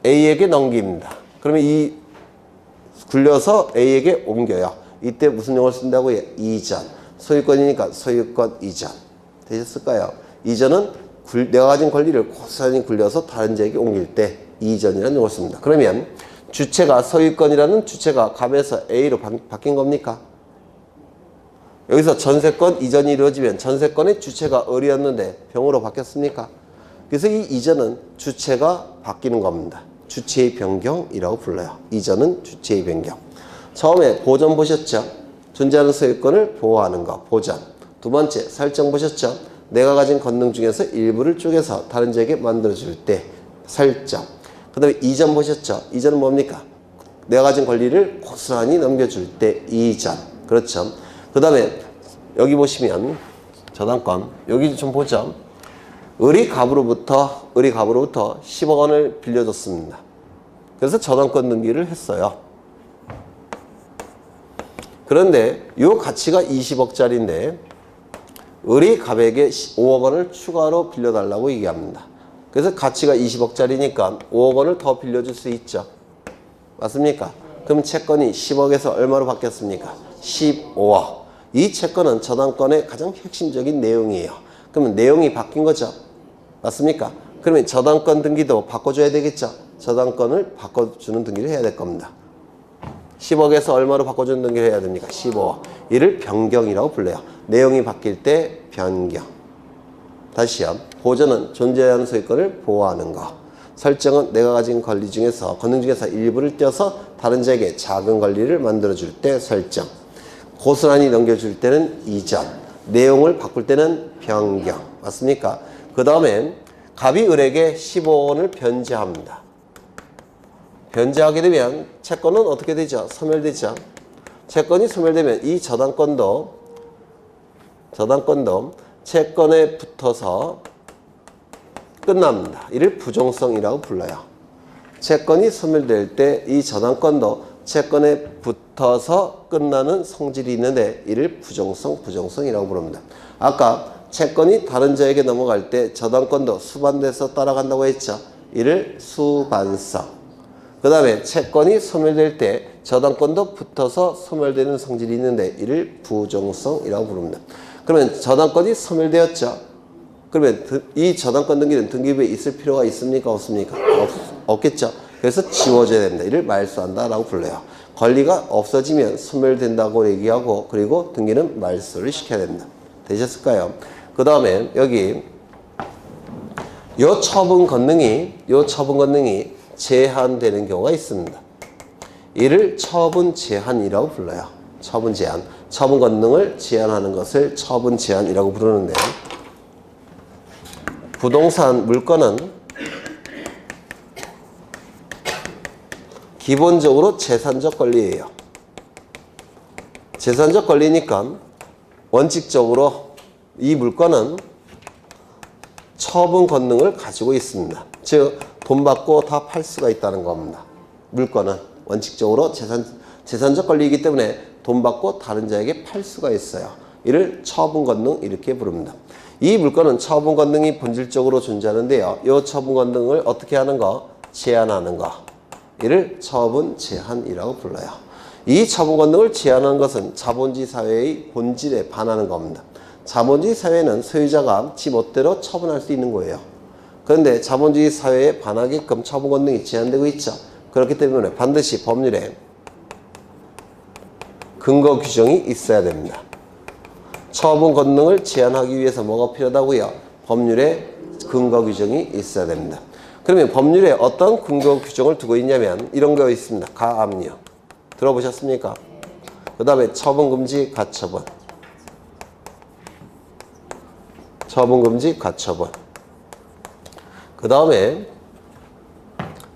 A에게 넘깁니다. 그러면 이 굴려서 A에게 옮겨요. 이때 무슨 용어를 쓴다고요? 이전. 소유권이니까 소유권 이전. 되셨을까요? 이전은 내가 가진 권리를 고스란히 굴려서 다른 자에게 옮길 때 이전이라는 용어를 씁니다. 그러면 주체가 소유권이라는 주체가 갑에서 A로 바뀐 겁니까? 여기서 전세권 이전이 이루어지면 전세권의 주체가 을이었는데 병으로 바뀌었습니까? 그래서 이 이전은 주체가 바뀌는 겁니다. 주체의 변경이라고 불러요. 이전은 주체의 변경. 처음에 보전 보셨죠? 존재하는 소유권을 보호하는 거, 보전. 두 번째, 설정 보셨죠? 내가 가진 권능 중에서 일부를 쪼개서 다른 자에게 만들어줄 때, 설정. 그 다음에 이전 보셨죠? 이전은 뭡니까? 내가 가진 권리를 고스란히 넘겨줄 때, 이전. 그렇죠. 그 다음에 여기 보시면, 저당권. 여기 좀 보죠. 을이 갑으로부터 10억 원을 빌려줬습니다. 그래서 저당권 등기를 했어요. 그런데 이 가치가 20억짜리인데 을이 갑에게 5억 원을 추가로 빌려달라고 얘기합니다. 그래서 가치가 20억짜리니까 5억 원을 더 빌려줄 수 있죠. 맞습니까? 그럼 채권이 10억에서 얼마로 바뀌었습니까? 15억. 이 채권은 저당권의 가장 핵심적인 내용이에요. 그러면 내용이 바뀐 거죠. 맞습니까? 그러면 저당권 등기도 바꿔줘야 되겠죠. 저당권을 바꿔주는 등기를 해야 될 겁니다. 10억에서 얼마로 바꿔주는 등기를 해야 됩니까? 15억. 이를 변경이라고 불러요. 내용이 바뀔 때 변경. 다시요. 보전은 존재하는 소유권을 보호하는 거. 설정은 내가 가진 권리 중에서, 권능 중에서 일부를 떼어서 다른 자에게 작은 권리를 만들어줄 때 설정. 고스란히 넘겨줄 때는 이전. 내용을 바꿀 때는 변경. 맞습니까? 그 다음에 갑이 을에게 15원을 변제합니다. 변제하게 되면 채권은 어떻게 되죠? 소멸되죠. 채권이 소멸되면 이 저당권도 채권에 붙어서 끝납니다. 이를 부종성이라고 불러요. 채권이 소멸될 때 이 저당권도 채권에 붙어서 끝나는 성질이 있는데 이를 부종성이라고 부릅니다. 아까 채권이 다른 자에게 넘어갈 때 저당권도 수반돼서 따라간다고 했죠. 이를 수반성. 그 다음에 채권이 소멸될 때 저당권도 붙어서 소멸되는 성질이 있는데 이를 부종성이라고 부릅니다. 그러면 저당권이 소멸되었죠. 그러면 이 저당권 등기는 등기부에 있을 필요가 있습니까? 없습니까? 없겠죠. 그래서 지워져야 됩니다. 이를 말소한다라고 불러요. 권리가 없어지면 소멸된다고 얘기하고 그리고 등기는 말소를 시켜야 됩니다. 되셨을까요? 그 다음에 여기 요 처분 권능이 제한되는 경우가 있습니다. 이를 처분 제한이라고 불러요. 처분 제한. 처분 권능을 제한하는 것을 처분 제한이라고 부르는데 부동산 물건은 기본적으로 재산적 권리예요. 재산적 권리니까 원칙적으로 이 물건은 처분 권능을 가지고 있습니다. 즉, 돈 받고 다 팔 수가 있다는 겁니다. 물건은 원칙적으로 재산적 권리이기 때문에 돈 받고 다른 자에게 팔 수가 있어요. 이를 처분 권능 이렇게 부릅니다. 이 물건은 처분 권능이 본질적으로 존재하는데요. 이 처분 권능을 어떻게 하는 거? 제한하는 거. 이를 처분 제한이라고 불러요. 이 처분 권능을 제한하는 것은 자본주의 사회의 본질에 반하는 겁니다. 자본주의 사회는 소유자가 지 멋대로 처분할 수 있는 거예요. 그런데 자본주의 사회에 반하게끔 처분 권능이 제한되고 있죠. 그렇기 때문에 반드시 법률에 근거 규정이 있어야 됩니다. 처분 권능을 제한하기 위해서 뭐가 필요하다고요? 법률에 근거 규정이 있어야 됩니다. 그러면 법률에 어떤 근거 규정을 두고 있냐면 이런 거 있습니다. 가압류. 들어보셨습니까? 그 다음에 처분금지 가처분. 처분금지 가처분. 그 다음에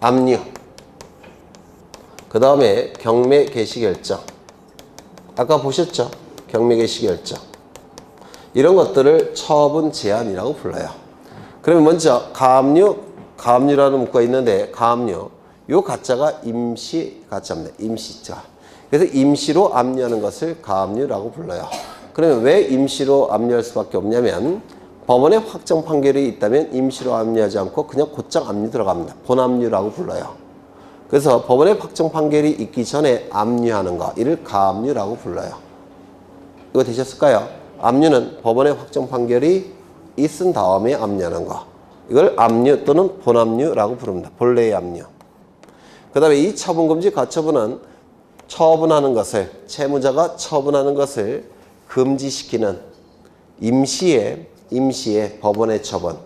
압류. 그 다음에 경매 개시결정. 아까 보셨죠? 경매 개시결정. 이런 것들을 처분 제한이라고 불러요. 그러면 먼저 가압류라는 문구가 있는데 가압류. 요 가짜가 임시 가짜입니다. 임시자. 그래서 임시로 압류하는 것을 가압류라고 불러요. 그러면 왜 임시로 압류할 수밖에 없냐면 법원의 확정 판결이 있다면 임시로 압류하지 않고 그냥 곧장 압류 들어갑니다. 본압류라고 불러요. 그래서 법원의 확정 판결이 있기 전에 압류하는 거, 이를 가압류라고 불러요. 이거 되셨을까요? 압류는 법원의 확정 판결이 있은 다음에 압류하는 거. 이걸 압류 또는 본압류라고 부릅니다. 본래의 압류. 그 다음에 이 처분금지 가처분은 처분하는 것을, 채무자가 처분하는 것을 금지시키는 임시의 법원의 처분.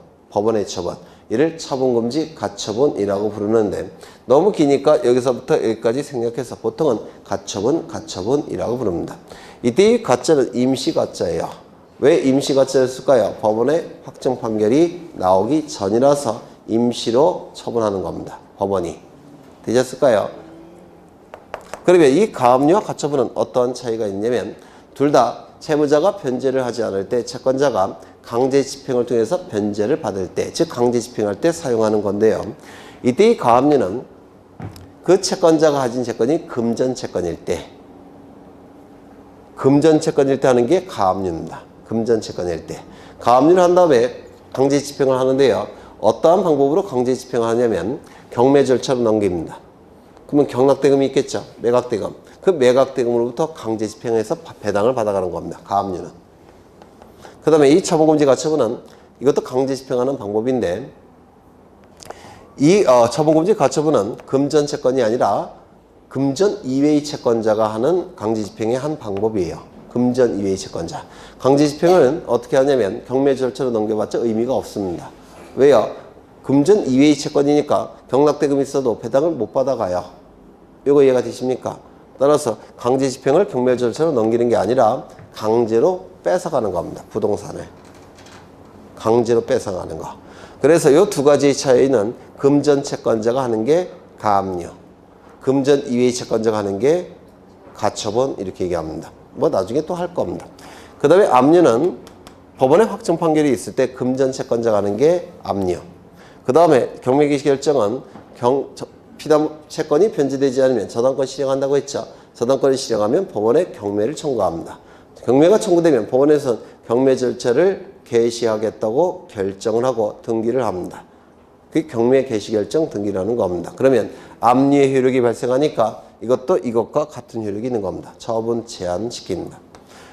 이를 처분금지 가처분이라고 부르는데 너무 기니까 여기서부터 여기까지 생략해서 보통은 가처분이라고 부릅니다. 이때 이 가짜는 임시 가짜예요. 왜 임시 가짜였을까요? 법원의 확정 판결이 나오기 전이라서 임시로 처분하는 겁니다. 법원이. 되셨을까요? 그러면 이 가압류와 가처분은 어떤 차이가 있냐면 둘 다 채무자가 변제를 하지 않을 때 채권자가 강제 집행을 통해서 변제를 받을 때, 즉 강제 집행할 때 사용하는 건데요. 이때 이 가압류는 그 채권자가 가진 채권이 금전 채권일 때 하는 게 가압류입니다. 금전 채권일 때. 가압류를 한 다음에 강제 집행을 하는데요. 어떠한 방법으로 강제 집행을 하냐면 경매 절차로 넘깁니다. 그러면 경락대금이 있겠죠. 매각대금. 그 매각대금으로부터 강제 집행해서 배당을 받아가는 겁니다. 가압류는. 그 다음에 이 처분금지 가처분은 이것도 강제 집행하는 방법인데 이 처분금지 가처분은 금전 채권이 아니라 금전 이외의 채권자가 하는 강제 집행의 한 방법이에요. 금전 이외의 채권자. 강제 집행은 어떻게 하냐면 경매 절차로 넘겨봤자 의미가 없습니다. 왜요? 금전 이외의 채권이니까 경락대금이 있어도 배당을 못 받아가요. 이거 이해가 되십니까? 따라서 강제 집행을 경매 절차로 넘기는 게 아니라 강제로 뺏어가는 겁니다. 부동산을. 강제로 뺏어가는 거. 그래서 이 두 가지의 차이는 금전 채권자가 하는 게 가압류, 금전 이외의 채권자가 하는 게 가처분 이렇게 얘기합니다. 뭐 나중에 또 할 겁니다. 그 다음에 압류는 법원의 확정 판결이 있을 때 금전 채권자가 하는 게 압류. 그 다음에 경매개시결정은 피담 채권이 변제되지 않으면 저당권 실행한다고 했죠. 저당권을 실행하면 법원에 경매를 청구합니다. 경매가 청구되면 법원에서는 경매 절차를 개시하겠다고 결정을 하고 등기를 합니다. 그게 경매 개시 결정 등기라는 겁니다. 그러면 압류의 효력이 발생하니까 이것도 이것과 같은 효력이 있는 겁니다. 처분 제한시킵니다.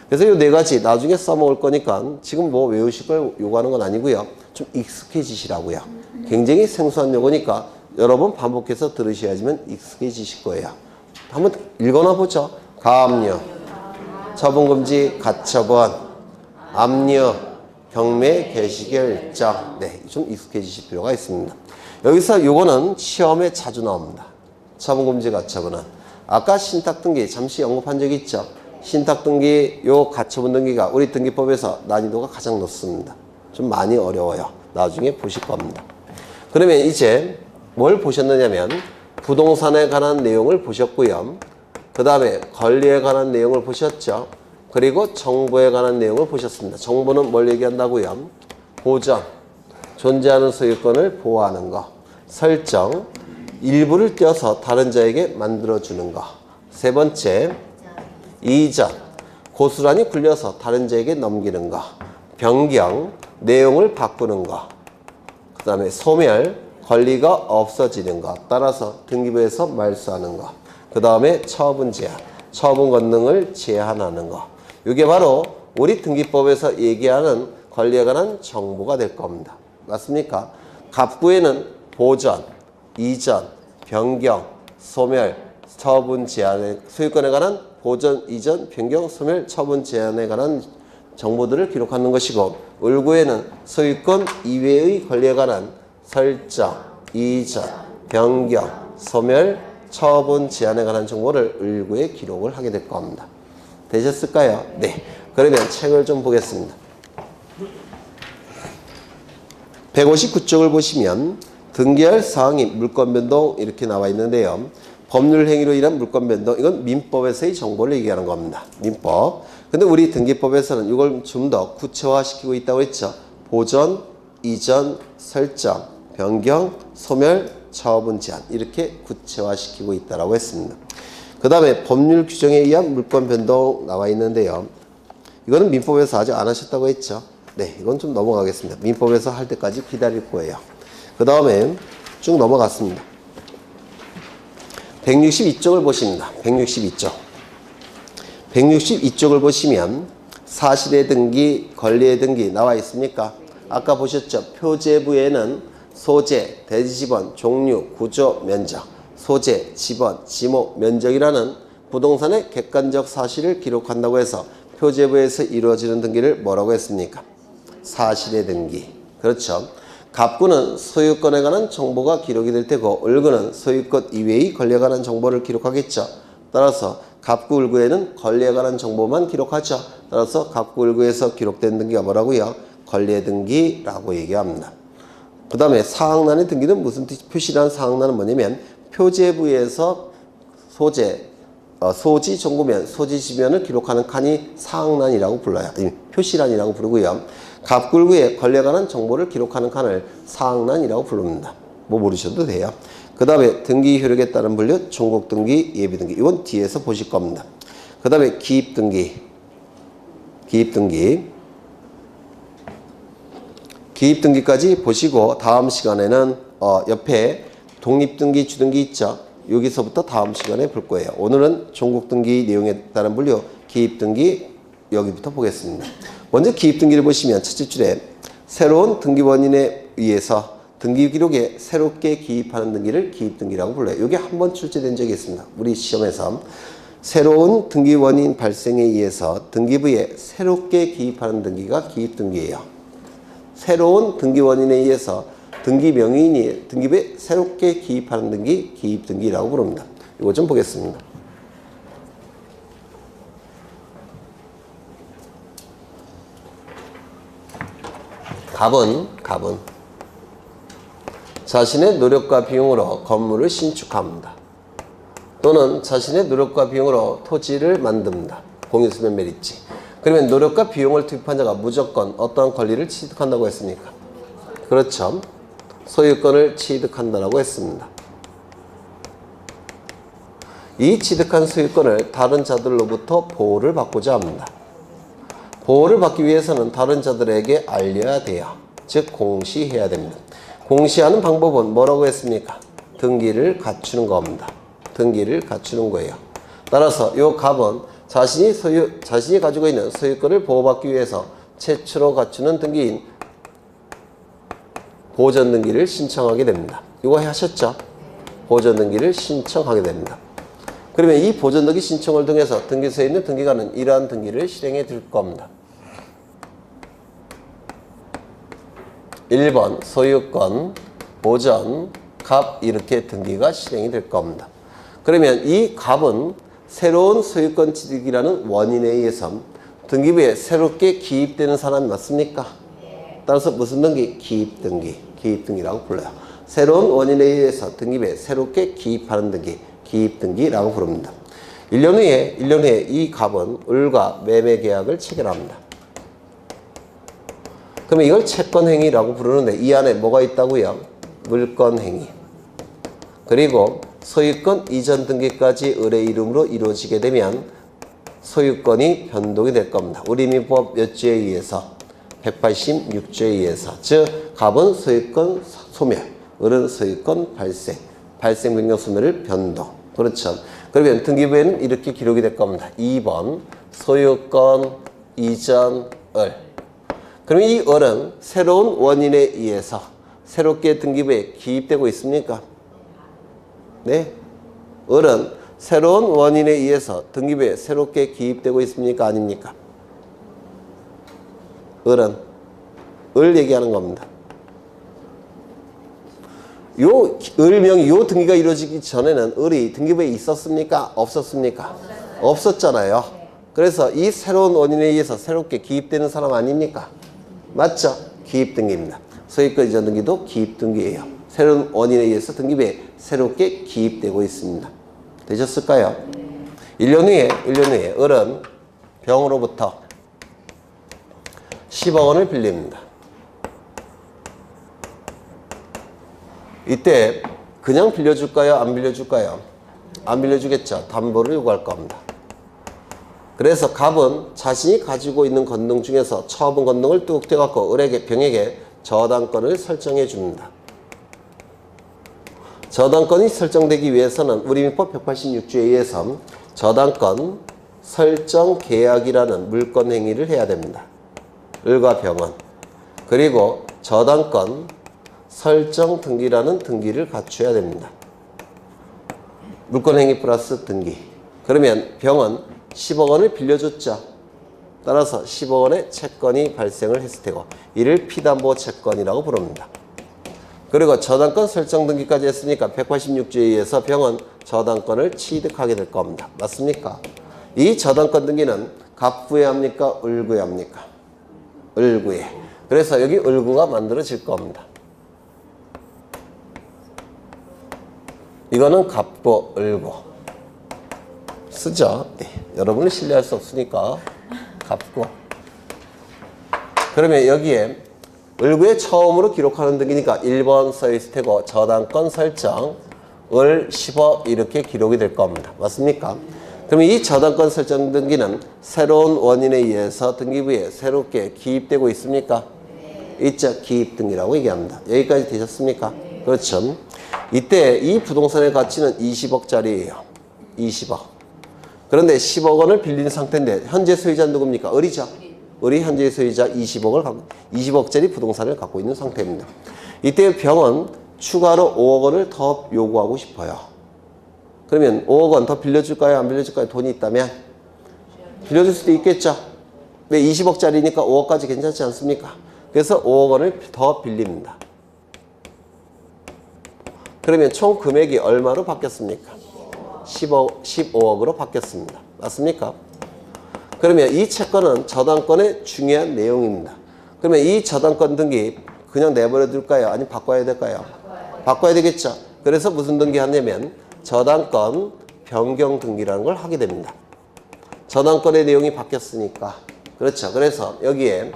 그래서 이 네 가지 나중에 써먹을 거니까 지금 뭐 외우실 걸 요구하는 건 아니고요. 좀 익숙해지시라고요. 굉장히 생소한 용어니까 여러 번 반복해서 들으셔야지만 익숙해지실 거예요. 한번 읽어나 보죠. 가압류, 처분금지, 가처분, 압류, 경매 개시결정. 네, 좀 익숙해지실 필요가 있습니다. 여기서 요거는 시험에 자주 나옵니다. 처분금지, 가처분은. 아까 신탁등기 잠시 언급한 적이 있죠. 신탁등기, 요 가처분 등기가 우리 등기법에서 난이도가 가장 높습니다. 좀 많이 어려워요. 나중에 보실 겁니다. 그러면 이제 뭘 보셨느냐면 부동산에 관한 내용을 보셨고요. 그 다음에 권리에 관한 내용을 보셨죠. 그리고 정보에 관한 내용을 보셨습니다. 정보는 뭘 얘기한다고요? 보전, 존재하는 소유권을 보호하는 거. 설정, 일부를 떼어서 다른 자에게 만들어주는 거. 세 번째, 이전, 고스란히 굴려서 다른 자에게 넘기는 거. 변경, 내용을 바꾸는 거. 그 다음에 소멸, 권리가 없어지는 것. 따라서 등기부에서 말소하는 것. 그 다음에 처분 제한, 처분 권능을 제한하는 것. 이게 바로 우리 등기법에서 얘기하는 권리에 관한 정보가 될 겁니다. 맞습니까? 갑구에는 보전, 이전, 변경, 소멸, 처분 제한에 소유권에 관한 보전, 이전, 변경, 소멸, 처분 제한에 관한 정보들을 기록하는 것이고 을구에는 소유권 이외의 권리에 관한 설정, 이전, 변경, 소멸, 처분 제한에 관한 정보를 을구에 기록을 하게 될 겁니다. 되셨을까요? 네. 그러면 책을 좀 보겠습니다. 159쪽을 보시면 등기할 사항이 물권 변동 이렇게 나와 있는데요. 법률 행위로 인한 물권 변동, 이건 민법에서의 정보를 얘기하는 겁니다. 민법. 근데 우리 등기법에서는 이걸 좀 더 구체화시키고 있다고 했죠. 보전, 이전, 설정, 변경, 소멸, 처분 제한 이렇게 구체화시키고 있다고 했습니다. 그 다음에 법률 규정에 의한 물권 변동 나와 있는데요. 이거는 민법에서 아직 안 하셨다고 했죠. 네, 이건 좀 넘어가겠습니다. 민법에서 할 때까지 기다릴 거예요. 그 다음에 쭉 넘어갔습니다. 162쪽을 보십니다. 162쪽. 162쪽을 보시면 사실의 등기, 권리의 등기 나와 있습니까? 아까 보셨죠? 표제부에는 소재, 대지지번, 종류, 구조, 면적, 소재, 지번, 지목, 면적이라는 부동산의 객관적 사실을 기록한다고 해서 표제부에서 이루어지는 등기를 뭐라고 했습니까? 사실의 등기. 그렇죠. 갑구는 소유권에 관한 정보가 기록이 될 테고 을구는 소유권 이외의 권리에 관한 정보를 기록하겠죠. 따라서 갑구, 을구에는 권리에 관한 정보만 기록하죠. 따라서 갑구, 을구에서 기록된 등기가 뭐라고요? 권리의 등기라고 얘기합니다. 그 다음에 사항란의 등기는 무슨 뜻? 표시란 사항란은 뭐냐면 표제부에서 소재, 소지 종구면, 소지 지면을 기록하는 칸이 사항란이라고 불러요. 표시란이라고 부르고요. 갑굴구에 권리에 관한 정보를 기록하는 칸을 사항란이라고 부릅니다. 뭐 모르셔도 돼요. 그 다음에 등기 효력에 따른 분류, 종국등기, 예비등기. 이건 뒤에서 보실 겁니다. 그 다음에 기입등기. 기입등기까지 보시고 다음 시간에는 옆에 독립등기, 주등기 있죠. 여기서부터 다음 시간에 볼 거예요. 오늘은 종국등기 내용에 따른 분류, 기입등기 여기부터 보겠습니다. 먼저 기입등기를 보시면 첫째 줄에 새로운 등기원인에 의해서 등기 기록에 새롭게 기입하는 등기를 기입등기라고 불러요. 이게 한 번 출제된 적이 있습니다. 우리 시험에서 새로운 등기원인 발생에 의해서 등기부에 새롭게 기입하는 등기가 기입등기예요. 새로운 등기원인에 의해서 등기 명의인이 등기부에 새롭게 기입하는 등기, 기입등기라고 부릅니다. 이거 좀 보겠습니다. 갑은 자신의 노력과 비용으로 건물을 신축합니다. 또는 자신의 노력과 비용으로 토지를 만듭니다. 공유수면 메리지. 그러면 노력과 비용을 투입한 자가 무조건 어떠한 권리를 취득한다고 했습니까? 그렇죠. 소유권을 취득한다고 했습니다. 이 취득한 소유권을 다른 자들로부터 보호를 받고자 합니다. 보호를 받기 위해서는 다른 자들에게 알려야 돼요. 즉 공시해야 됩니다. 공시하는 방법은 뭐라고 했습니까? 등기를 갖추는 겁니다. 등기를 갖추는 거예요. 따라서 이 갑은 자신이 가지고 있는 소유권을 보호받기 위해서 최초로 갖추는 등기인 보전등기를 신청하게 됩니다. 이거 하셨죠? 보전등기를 신청하게 됩니다. 그러면 이 보전등기 신청을 통해서 등기소에 있는 등기관은 이러한 등기를 실행해 줄 겁니다. 1번 소유권, 보전, 갑 이렇게 등기가 실행이 될 겁니다. 그러면 이 갑은 새로운 소유권 취득이라는 원인에 의해서 등기부에 새롭게 기입되는 사람이 맞습니까? 따라서 무슨 등기? 기입등기. 기입등기라고 불러요. 새로운 원인에 의해서 등기부에 새롭게 기입하는 등기, 기입등기라고 부릅니다. 1년 후에 이 갑은 을과 매매 계약을 체결합니다. 그러면 이걸 채권행위라고 부르는데 이 안에 뭐가 있다고요? 물권행위. 그리고 소유권 이전 등기까지 을의 이름으로 이루어지게 되면 소유권이 변동이 될 겁니다. 우리민법 몇 조에 의해서? 186조에 의해서. 즉 갑은 소유권 소멸, 을은 소유권 발생, 발생 변경 소멸을 변동. 그렇죠. 그러면 등기부에는 이렇게 기록이 될 겁니다. 2번 소유권 이전 을. 그러면 이 을은 새로운 원인에 의해서 새롭게 등기부에 기입되고 있습니까? 네. 을은 새로운 원인에 의해서 등기부에 새롭게 기입되고 있습니까? 아닙니까? 을은 을 얘기하는 겁니다. 요 을명이 요 등기가 이루어지기 전에는 을이 등기부에 있었습니까? 없었습니까? 없었잖아요. 그래서 이 새로운 원인에 의해서 새롭게 기입되는 사람 아닙니까? 맞죠? 기입등기입니다. 소유권 이전 등기도 기입등기예요. 새로운 원인에 의해서 등기부에 새롭게 기입되고 있습니다. 되셨을까요? 1년 후에 을은 병으로부터 10억 원을 빌립니다. 이때 그냥 빌려줄까요? 안 빌려줄까요? 안 빌려주겠죠. 담보를 요구할 겁니다. 그래서 갑은 자신이 가지고 있는 건등 중에서 처분 건등을 뚝 떼갖고 을에게 병에게 저당권을 설정해 줍니다. 저당권이 설정되기 위해서는 우리민법 186조에 의해서 저당권 설정 계약이라는 물권 행위를 해야 됩니다. 을과 병은. 그리고 저당권 설정 등기라는 등기를 갖춰야 됩니다. 물권 행위 플러스 등기. 그러면 병은 10억 원을 빌려줬죠. 따라서 10억 원의 채권이 발생을 했을 테고 이를 피담보 채권이라고 부릅니다. 그리고 저당권 설정 등기까지 했으니까 186조에 의해서 병은 저당권을 취득하게 될 겁니다. 맞습니까? 이 저당권 등기는 갑구에 합니까? 을구에 합니까? 을구에. 그래서 여기 을구가 만들어질 겁니다. 이거는 갑구, 을구. 쓰죠? 네. 여러분을 신뢰할 수 없으니까 갑구. 그러면 여기에 을구에 처음으로 기록하는 등기니까 1번 써있을 테고 저당권 설정 을 10억 이렇게 기록이 될 겁니다. 맞습니까? 그러면 이 저당권 설정 등기는 새로운 원인에 의해서 등기부에 새롭게 기입되고 있습니까? 있죠. 기입등기라고 얘기합니다. 여기까지 되셨습니까? 그렇죠. 이때 이 부동산의 가치는 20억짜리예요. 20억. 그런데 10억 원을 빌린 상태인데 현재 소유자는 누굽니까? 을이죠. 을이 현재 소유자 20억짜리 부동산을 갖고 있는 상태입니다. 이때 병은 추가로 5억 원을 더 요구하고 싶어요. 그러면 5억 원 더 빌려줄까요? 안 빌려줄까요? 돈이 있다면? 빌려줄 수도 있겠죠. 왜 20억짜리니까 5억까지 괜찮지 않습니까? 그래서 5억 원을 더 빌립니다. 그러면 총 금액이 얼마로 바뀌었습니까? 15억으로 바뀌었습니다. 맞습니까? 그러면 이 채권은 저당권의 중요한 내용입니다. 그러면 이 저당권 등기 그냥 내버려 둘까요? 아니면 바꿔야 될까요? 바꿔야 되겠죠. 그래서 무슨 등기 하냐면 저당권 변경 등기라는 걸 하게 됩니다. 저당권의 내용이 바뀌었으니까. 그렇죠. 그래서 여기에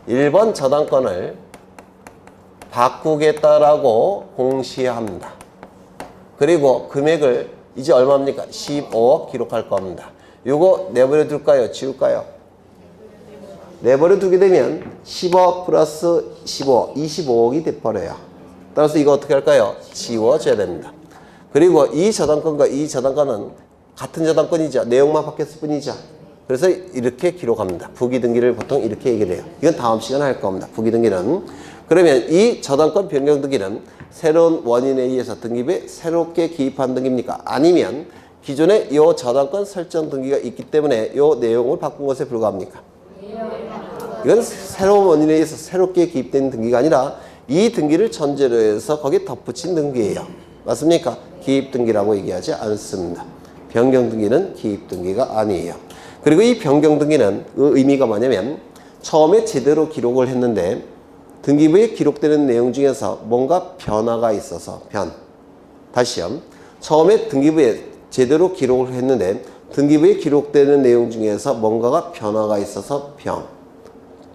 1번 저당권을 바꾸겠다라고 공시합니다. 그리고 금액을 이제 얼마입니까? 15억 기록할 겁니다. 요거 내버려 둘까요? 지울까요? 내버려 두게 되면 10억 플러스 15, 25억이 돼버려요. 따라서 이거 어떻게 할까요? 지워줘야 됩니다. 그리고 이 저당권과 이 저당권은 같은 저당권이죠. 내용만 바뀌었을 뿐이죠. 그래서 이렇게 기록합니다. 부기등기를 보통 이렇게 얘기를 해요. 이건 다음 시간에 할 겁니다. 부기등기는. 그러면 이 저당권 변경 등기는 새로운 원인에 의해서 등기부에 새롭게 기입한 등기입니까? 아니면 기존에 이 저당권 설정 등기가 있기 때문에 이 내용을 바꾼 것에 불과합니까? 이건 새로운 원인에 의해서 새롭게 기입된 등기가 아니라 이 등기를 전제로 해서 거기에 덧붙인 등기예요. 맞습니까? 기입 등기라고 얘기하지 않습니다. 변경 등기는 기입 등기가 아니에요. 그리고 이 변경 등기는 그 의미가 뭐냐면 처음에 제대로 기록을 했는데 등기부에 기록되는 내용 중에서 뭔가 변화가 있어서 다시요. 처음에 등기부에 제대로 기록을 했는데 등기부에 기록되는 내용 중에서 뭔가가 변화가 있어서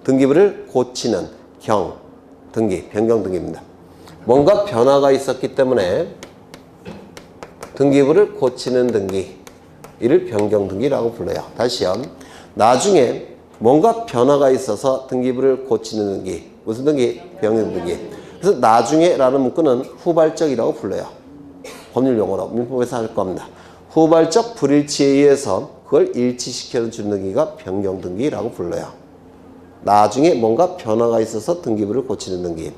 등기부를 고치는 등기, 변경 등기입니다. 뭔가 변화가 있었기 때문에 등기부를 고치는 등기, 이를 변경 등기라고 불러요. 다시요. 나중에 뭔가 변화가 있어서 등기부를 고치는 등기, 무슨 등기? 변경 등기. 그래서 나중에라는 문구는 후발적이라고 불러요. 법률 용어로 민법에서 할 겁니다. 후발적 불일치에 의해서 그걸 일치시켜 주는 등기가 변경 등기라고 불러요. 나중에 뭔가 변화가 있어서 등기부를 고치는 등기.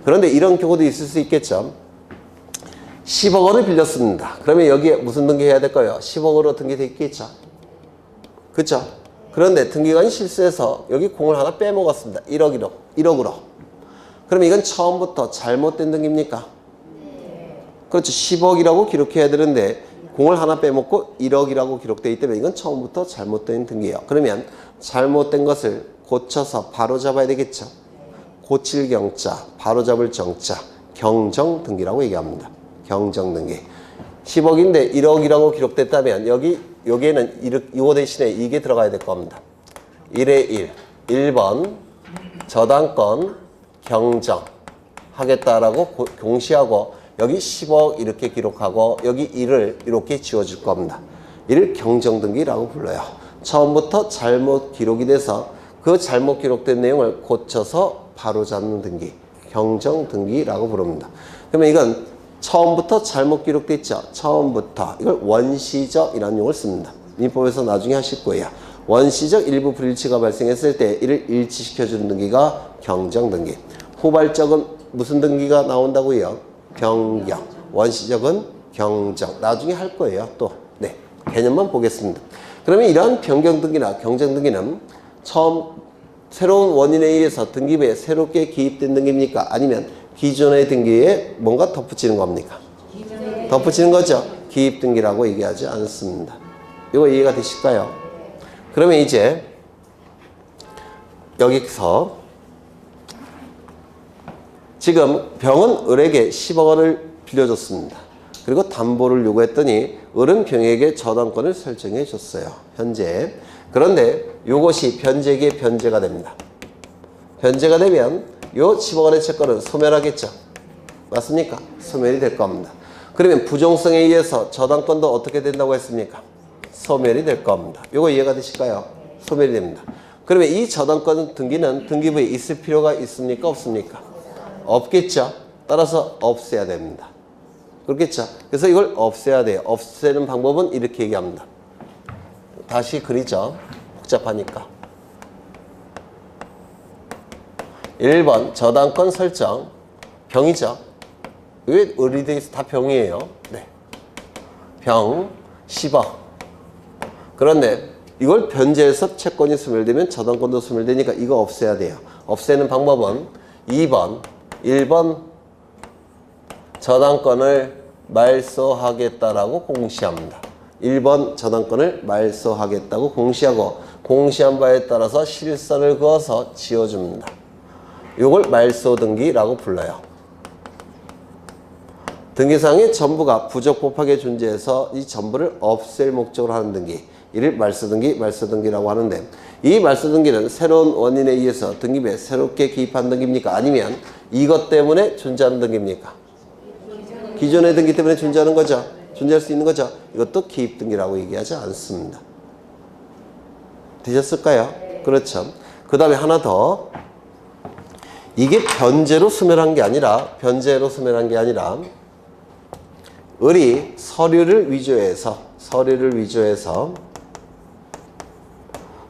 그런데 이런 경우도 있을 수 있겠죠. 10억 원을 빌렸습니다. 그러면 여기에 무슨 등기 해야 될까요? 10억으로 등기돼 있겠죠. 그렇죠? 그런데 등기관이 실수해서 여기 공을 하나 빼먹었습니다. 1억으로. 그러면 이건 처음부터 잘못된 등기입니까? 그렇죠. 10억이라고 기록해야 되는데 공을 하나 빼먹고 1억이라고 기록되어 있기 때문에 이건 처음부터 잘못된 등기예요. 그러면 잘못된 것을 고쳐서 바로잡아야 되겠죠. 고칠 경자, 바로잡을 정자, 경정등기라고 얘기합니다. 경정등기. 10억인데 1억이라고 기록됐다면 여기에는 이거 대신에 이게 들어가야 될 겁니다. 1의 1. 1번 저당권 경정하겠다라고 공시하고 여기 10억 이렇게 기록하고 여기 1을 이렇게 지워줄 겁니다. 이를 경정등기라고 불러요. 처음부터 잘못 기록이 돼서 그 잘못 기록된 내용을 고쳐서 바로잡는 등기, 경정등기라고 부릅니다. 그러면 이건 처음부터 잘못 기록됐죠. 처음부터 이걸 원시적이라는 용어를 씁니다. 민법에서 나중에 하실 거예요. 원시적 일부 불일치가 발생했을 때 이를 일치시켜주는 등기가 경정등기. 후발적은 무슨 등기가 나온다고요? 변경. 원시적은 경정. 나중에 할 거예요. 또 네, 개념만 보겠습니다. 그러면 이러한 변경등기나 경정등기는 처음 새로운 원인에 의해서 등기부에 새롭게 기입된 등기입니까? 아니면 기존의 등기에 뭔가 덧붙이는 겁니까? 덧붙이는 거죠. 기입등기라고 얘기하지 않습니다. 이거 이해가 되실까요? 그러면 이제 여기서 지금 병은 을에게 10억 원을 빌려줬습니다. 그리고 담보를 요구했더니 을은 병에게 저당권을 설정해 줬어요. 현재. 그런데 이것이 변제기에 변제가 됩니다. 변제가 되면 요 10억 원의 채권은 소멸하겠죠. 맞습니까? 소멸이 될 겁니다. 그러면 부정성에 의해서 저당권도 어떻게 된다고 했습니까? 소멸이 될 겁니다. 요거 이해가 되실까요? 소멸이 됩니다. 그러면 이 저당권 등기는 등기부에 있을 필요가 있습니까? 없습니까? 없겠죠. 따라서 없애야 됩니다. 그렇겠죠. 그래서 이걸 없애야 돼요. 없애는 방법은 이렇게 얘기합니다. 다시 그리죠. 복잡하니까. 1번 저당권 설정 병이죠. 왜 을이 되어 있어? 다 병이에요. 네. 병 10억. 그런데 이걸 변제해서 채권이 소멸되면 저당권도 소멸되니까 이거 없애야 돼요. 없애는 방법은 2번 1번 저당권을 말소하겠다라고 공시합니다. 1번 저당권을 말소하겠다고 공시하고 공시한 바에 따라서 실선을 그어서 지어줍니다. 이걸 말소등기라고 불러요. 등기사항의 전부가 부적법하게 존재해서 이 전부를 없앨 목적으로 하는 등기. 이를 말소등기, 말소등기라고 하는데 이 말소등기는 새로운 원인에 의해서 등기부에 새롭게 기입한 등기입니까? 아니면 이것 때문에 존재하는 등기입니까? 기존의 등기 때문에 존재하는 거죠. 존재할 수 있는 거죠. 이것도 기입등기라고 얘기하지 않습니다. 되셨을까요? 그렇죠. 그 다음에 하나 더. 이게 변제로 소멸한 게 아니라 을이 서류를 위조해서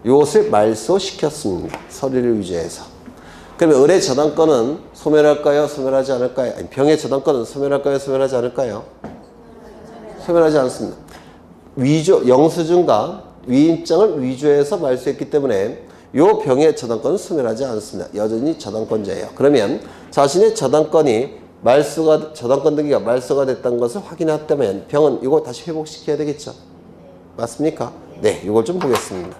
이것을 말소시켰습니다. 서류를 위조해서. 그러면 을의 저당권은 소멸할까요? 소멸하지 않을까요? 아니, 병의 저당권은 소멸할까요? 소멸하지 않을까요? 소멸하지 않습니다. 위조, 영수증과 위임장을 위조해서 말소했기 때문에 이 병의 저당권은 소멸하지 않습니다. 여전히 저당권자예요. 그러면 자신의 저당권이 저당권 등기가 말소가 됐다는 것을 확인했다면 병은 이거 다시 회복시켜야 되겠죠. 맞습니까? 네, 이걸 좀 보겠습니다.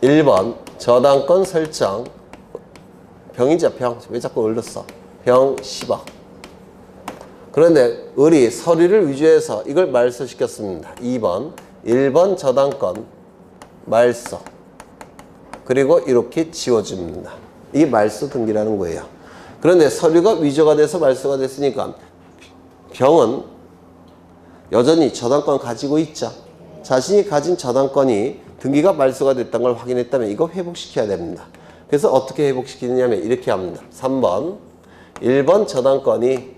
1번 저당권 설정. 병이죠, 병. 왜 자꾸 을로 써? 병 10억. 그런데 을이 서류를 위조해서 이걸 말소시켰습니다. 1번 저당권 말소. 그리고 이렇게 지워줍니다. 이게 말소 등기라는 거예요. 그런데 서류가 위조가 돼서 말소가 됐으니까 병은 여전히 저당권 가지고 있죠. 자신이 가진 저당권이 등기가 말소가 됐다는 걸 확인했다면 이거 회복시켜야 됩니다. 그래서 어떻게 회복시키느냐면 이렇게 합니다. 3번 1번 저당권이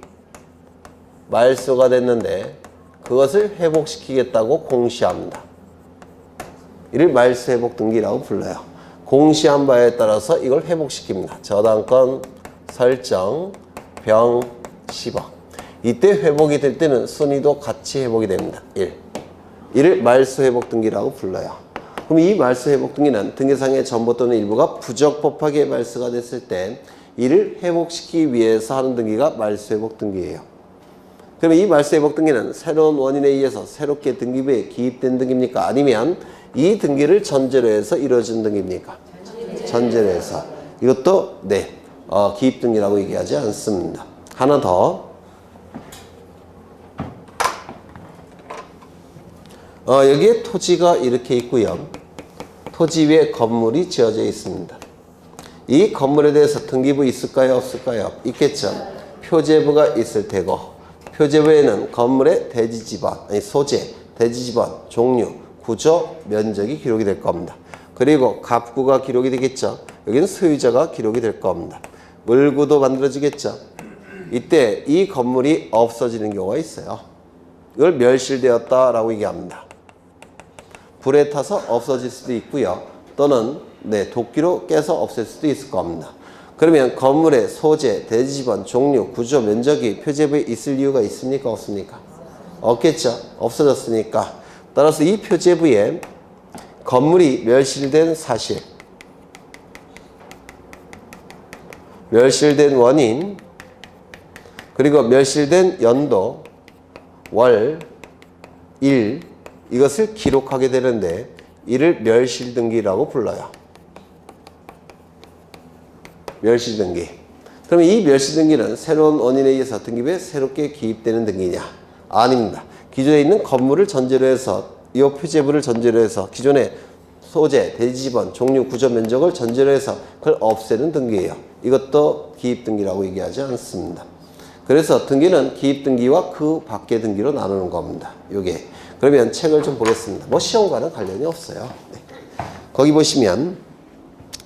말소가 됐는데 그것을 회복시키겠다고 공시합니다. 이를 말소 회복 등기라고 불러요. 공시한 바에 따라서 이걸 회복시킵니다. 저당권 설정 병 10억. 이때 회복이 될 때는 순위도 같이 회복이 됩니다. 1. 이를 말소 회복 등기라고 불러요. 그럼 이 말소 회복 등기는 등기상의 전부 또는 일부가 부적법하게 말소가 됐을 때 이를 회복시키기 위해서 하는 등기가 말소 회복 등기예요. 그러면 이 말소 회복 등기는 새로운 원인에 의해서 새롭게 등기부에 기입된 등기입니까? 아니면 이 등기를 전제로 해서 이루어진 등기입니까? 전제로 해서. 이것도 네, 기입 등기라고 얘기하지 않습니다. 하나 더. 여기에 토지가 이렇게 있고요. 토지 위에 건물이 지어져 있습니다. 이 건물에 대해서 등기부 있을까요? 없을까요? 있겠죠. 표제부가 있을 테고 표제부에는 건물의 대지지번, 아니 소재, 대지지번, 종류, 구조, 면적이 기록이 될 겁니다. 그리고 갑구가 기록이 되겠죠. 여기는 소유자가 기록이 될 겁니다. 물구도 만들어지겠죠. 이때 이 건물이 없어지는 경우가 있어요. 이걸 멸실되었다라고 얘기합니다. 불에 타서 없어질 수도 있고요. 또는 도끼로 깨서 없앨 수도 있을 겁니다. 그러면 건물의 소재, 대지지번, 종류, 구조, 면적이 표제부에 있을 이유가 있습니까? 없습니까? 없겠죠. 없어졌으니까. 따라서 이 표제부에 건물이 멸실된 사실, 멸실된 원인, 그리고 멸실된 연도, 월, 일, 이것을 기록하게 되는데 이를 멸실등기라고 불러요. 멸실등기. 그러면 이 멸실등기는 새로운 원인에 의해서 등기부에 새롭게 기입되는 등기냐? 아닙니다. 기존에 있는 건물을 전제로 해서 이 표제부를 전제로 해서 기존의 소재, 대지지번, 종류, 구조, 면적을 전제로 해서 그걸 없애는 등기예요. 이것도 기입등기라고 얘기하지 않습니다. 그래서 등기는 기입등기와 그 밖의 등기로 나누는 겁니다. 요게. 그러면 책을 좀 보겠습니다. 뭐 시험과는 관련이 없어요. 네. 거기 보시면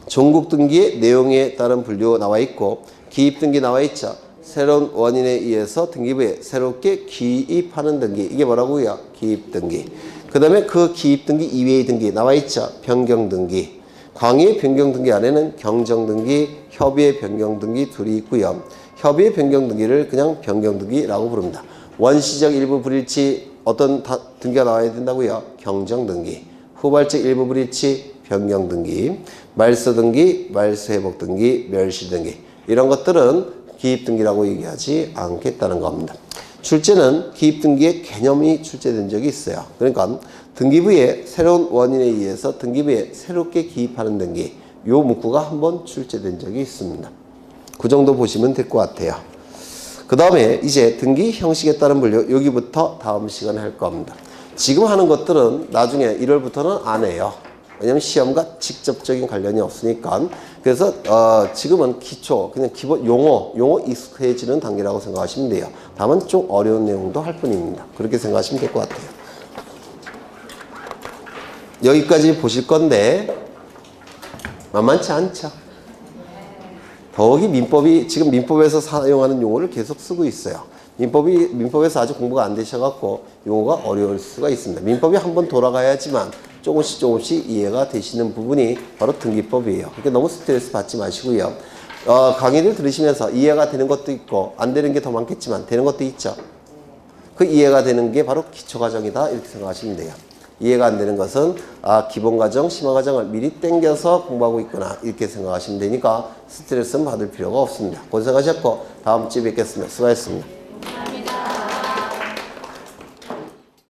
종국등기의 내용에 따른 분류 나와 있고 기입등기 나와 있죠. 새로운 원인에 의해서 등기부에 새롭게 기입하는 등기. 이게 뭐라고요? 기입등기. 그 다음에 그 기입등기 이외의 등기 나와 있죠. 변경등기. 광의 변경등기 안에는 경정등기, 협의의 변경등기 둘이 있고요. 협의의 변경등기를 그냥 변경등기라고 부릅니다. 원시적 일부 불일치 어떤 등기가 나와야 된다고요? 경정등기. 후발적 일부 불일치 변경등기. 말소등기, 말소회복등기, 멸실등기. 이런 것들은 기입등기라고 얘기하지 않겠다는 겁니다. 출제는 기입등기의 개념이 출제된 적이 있어요. 그러니까 등기부에 새로운 원인에 의해서 등기부에 새롭게 기입하는 등기. 요 문구가 한번 출제된 적이 있습니다. 그 정도 보시면 될 것 같아요. 그 다음에 이제 등기 형식에 따른 분류, 여기부터 다음 시간에 할 겁니다. 지금 하는 것들은 나중에 1월부터는 안 해요. 왜냐면 시험과 직접적인 관련이 없으니까. 그래서 지금은 기초, 그냥 기본 용어 익숙해지는 단계라고 생각하시면 돼요. 다만 좀 어려운 내용도 할 뿐입니다. 그렇게 생각하시면 될 것 같아요. 여기까지 보실 건데 만만치 않죠. 더욱이 지금 민법에서 사용하는 용어를 계속 쓰고 있어요. 민법에서 아직 공부가 안 되셔갖고 용어가 어려울 수가 있습니다. 민법이 한번 돌아가야지만 조금씩 이해가 되시는 부분이 바로 등기법이에요. 그러니까 너무 스트레스 받지 마시고요. 강의를 들으시면서 이해가 되는 것도 있고 안 되는 게 더 많겠지만 되는 것도 있죠. 그 이해가 되는 게 바로 기초과정이다 이렇게 생각하시면 돼요. 이해가 안 되는 것은 기본과정, 심화과정을 미리 땡겨서 공부하고 있구나 이렇게 생각하시면 되니까 스트레스는 받을 필요가 없습니다. 고생하셨고 다음 주에 뵙겠습니다. 수고하셨습니다.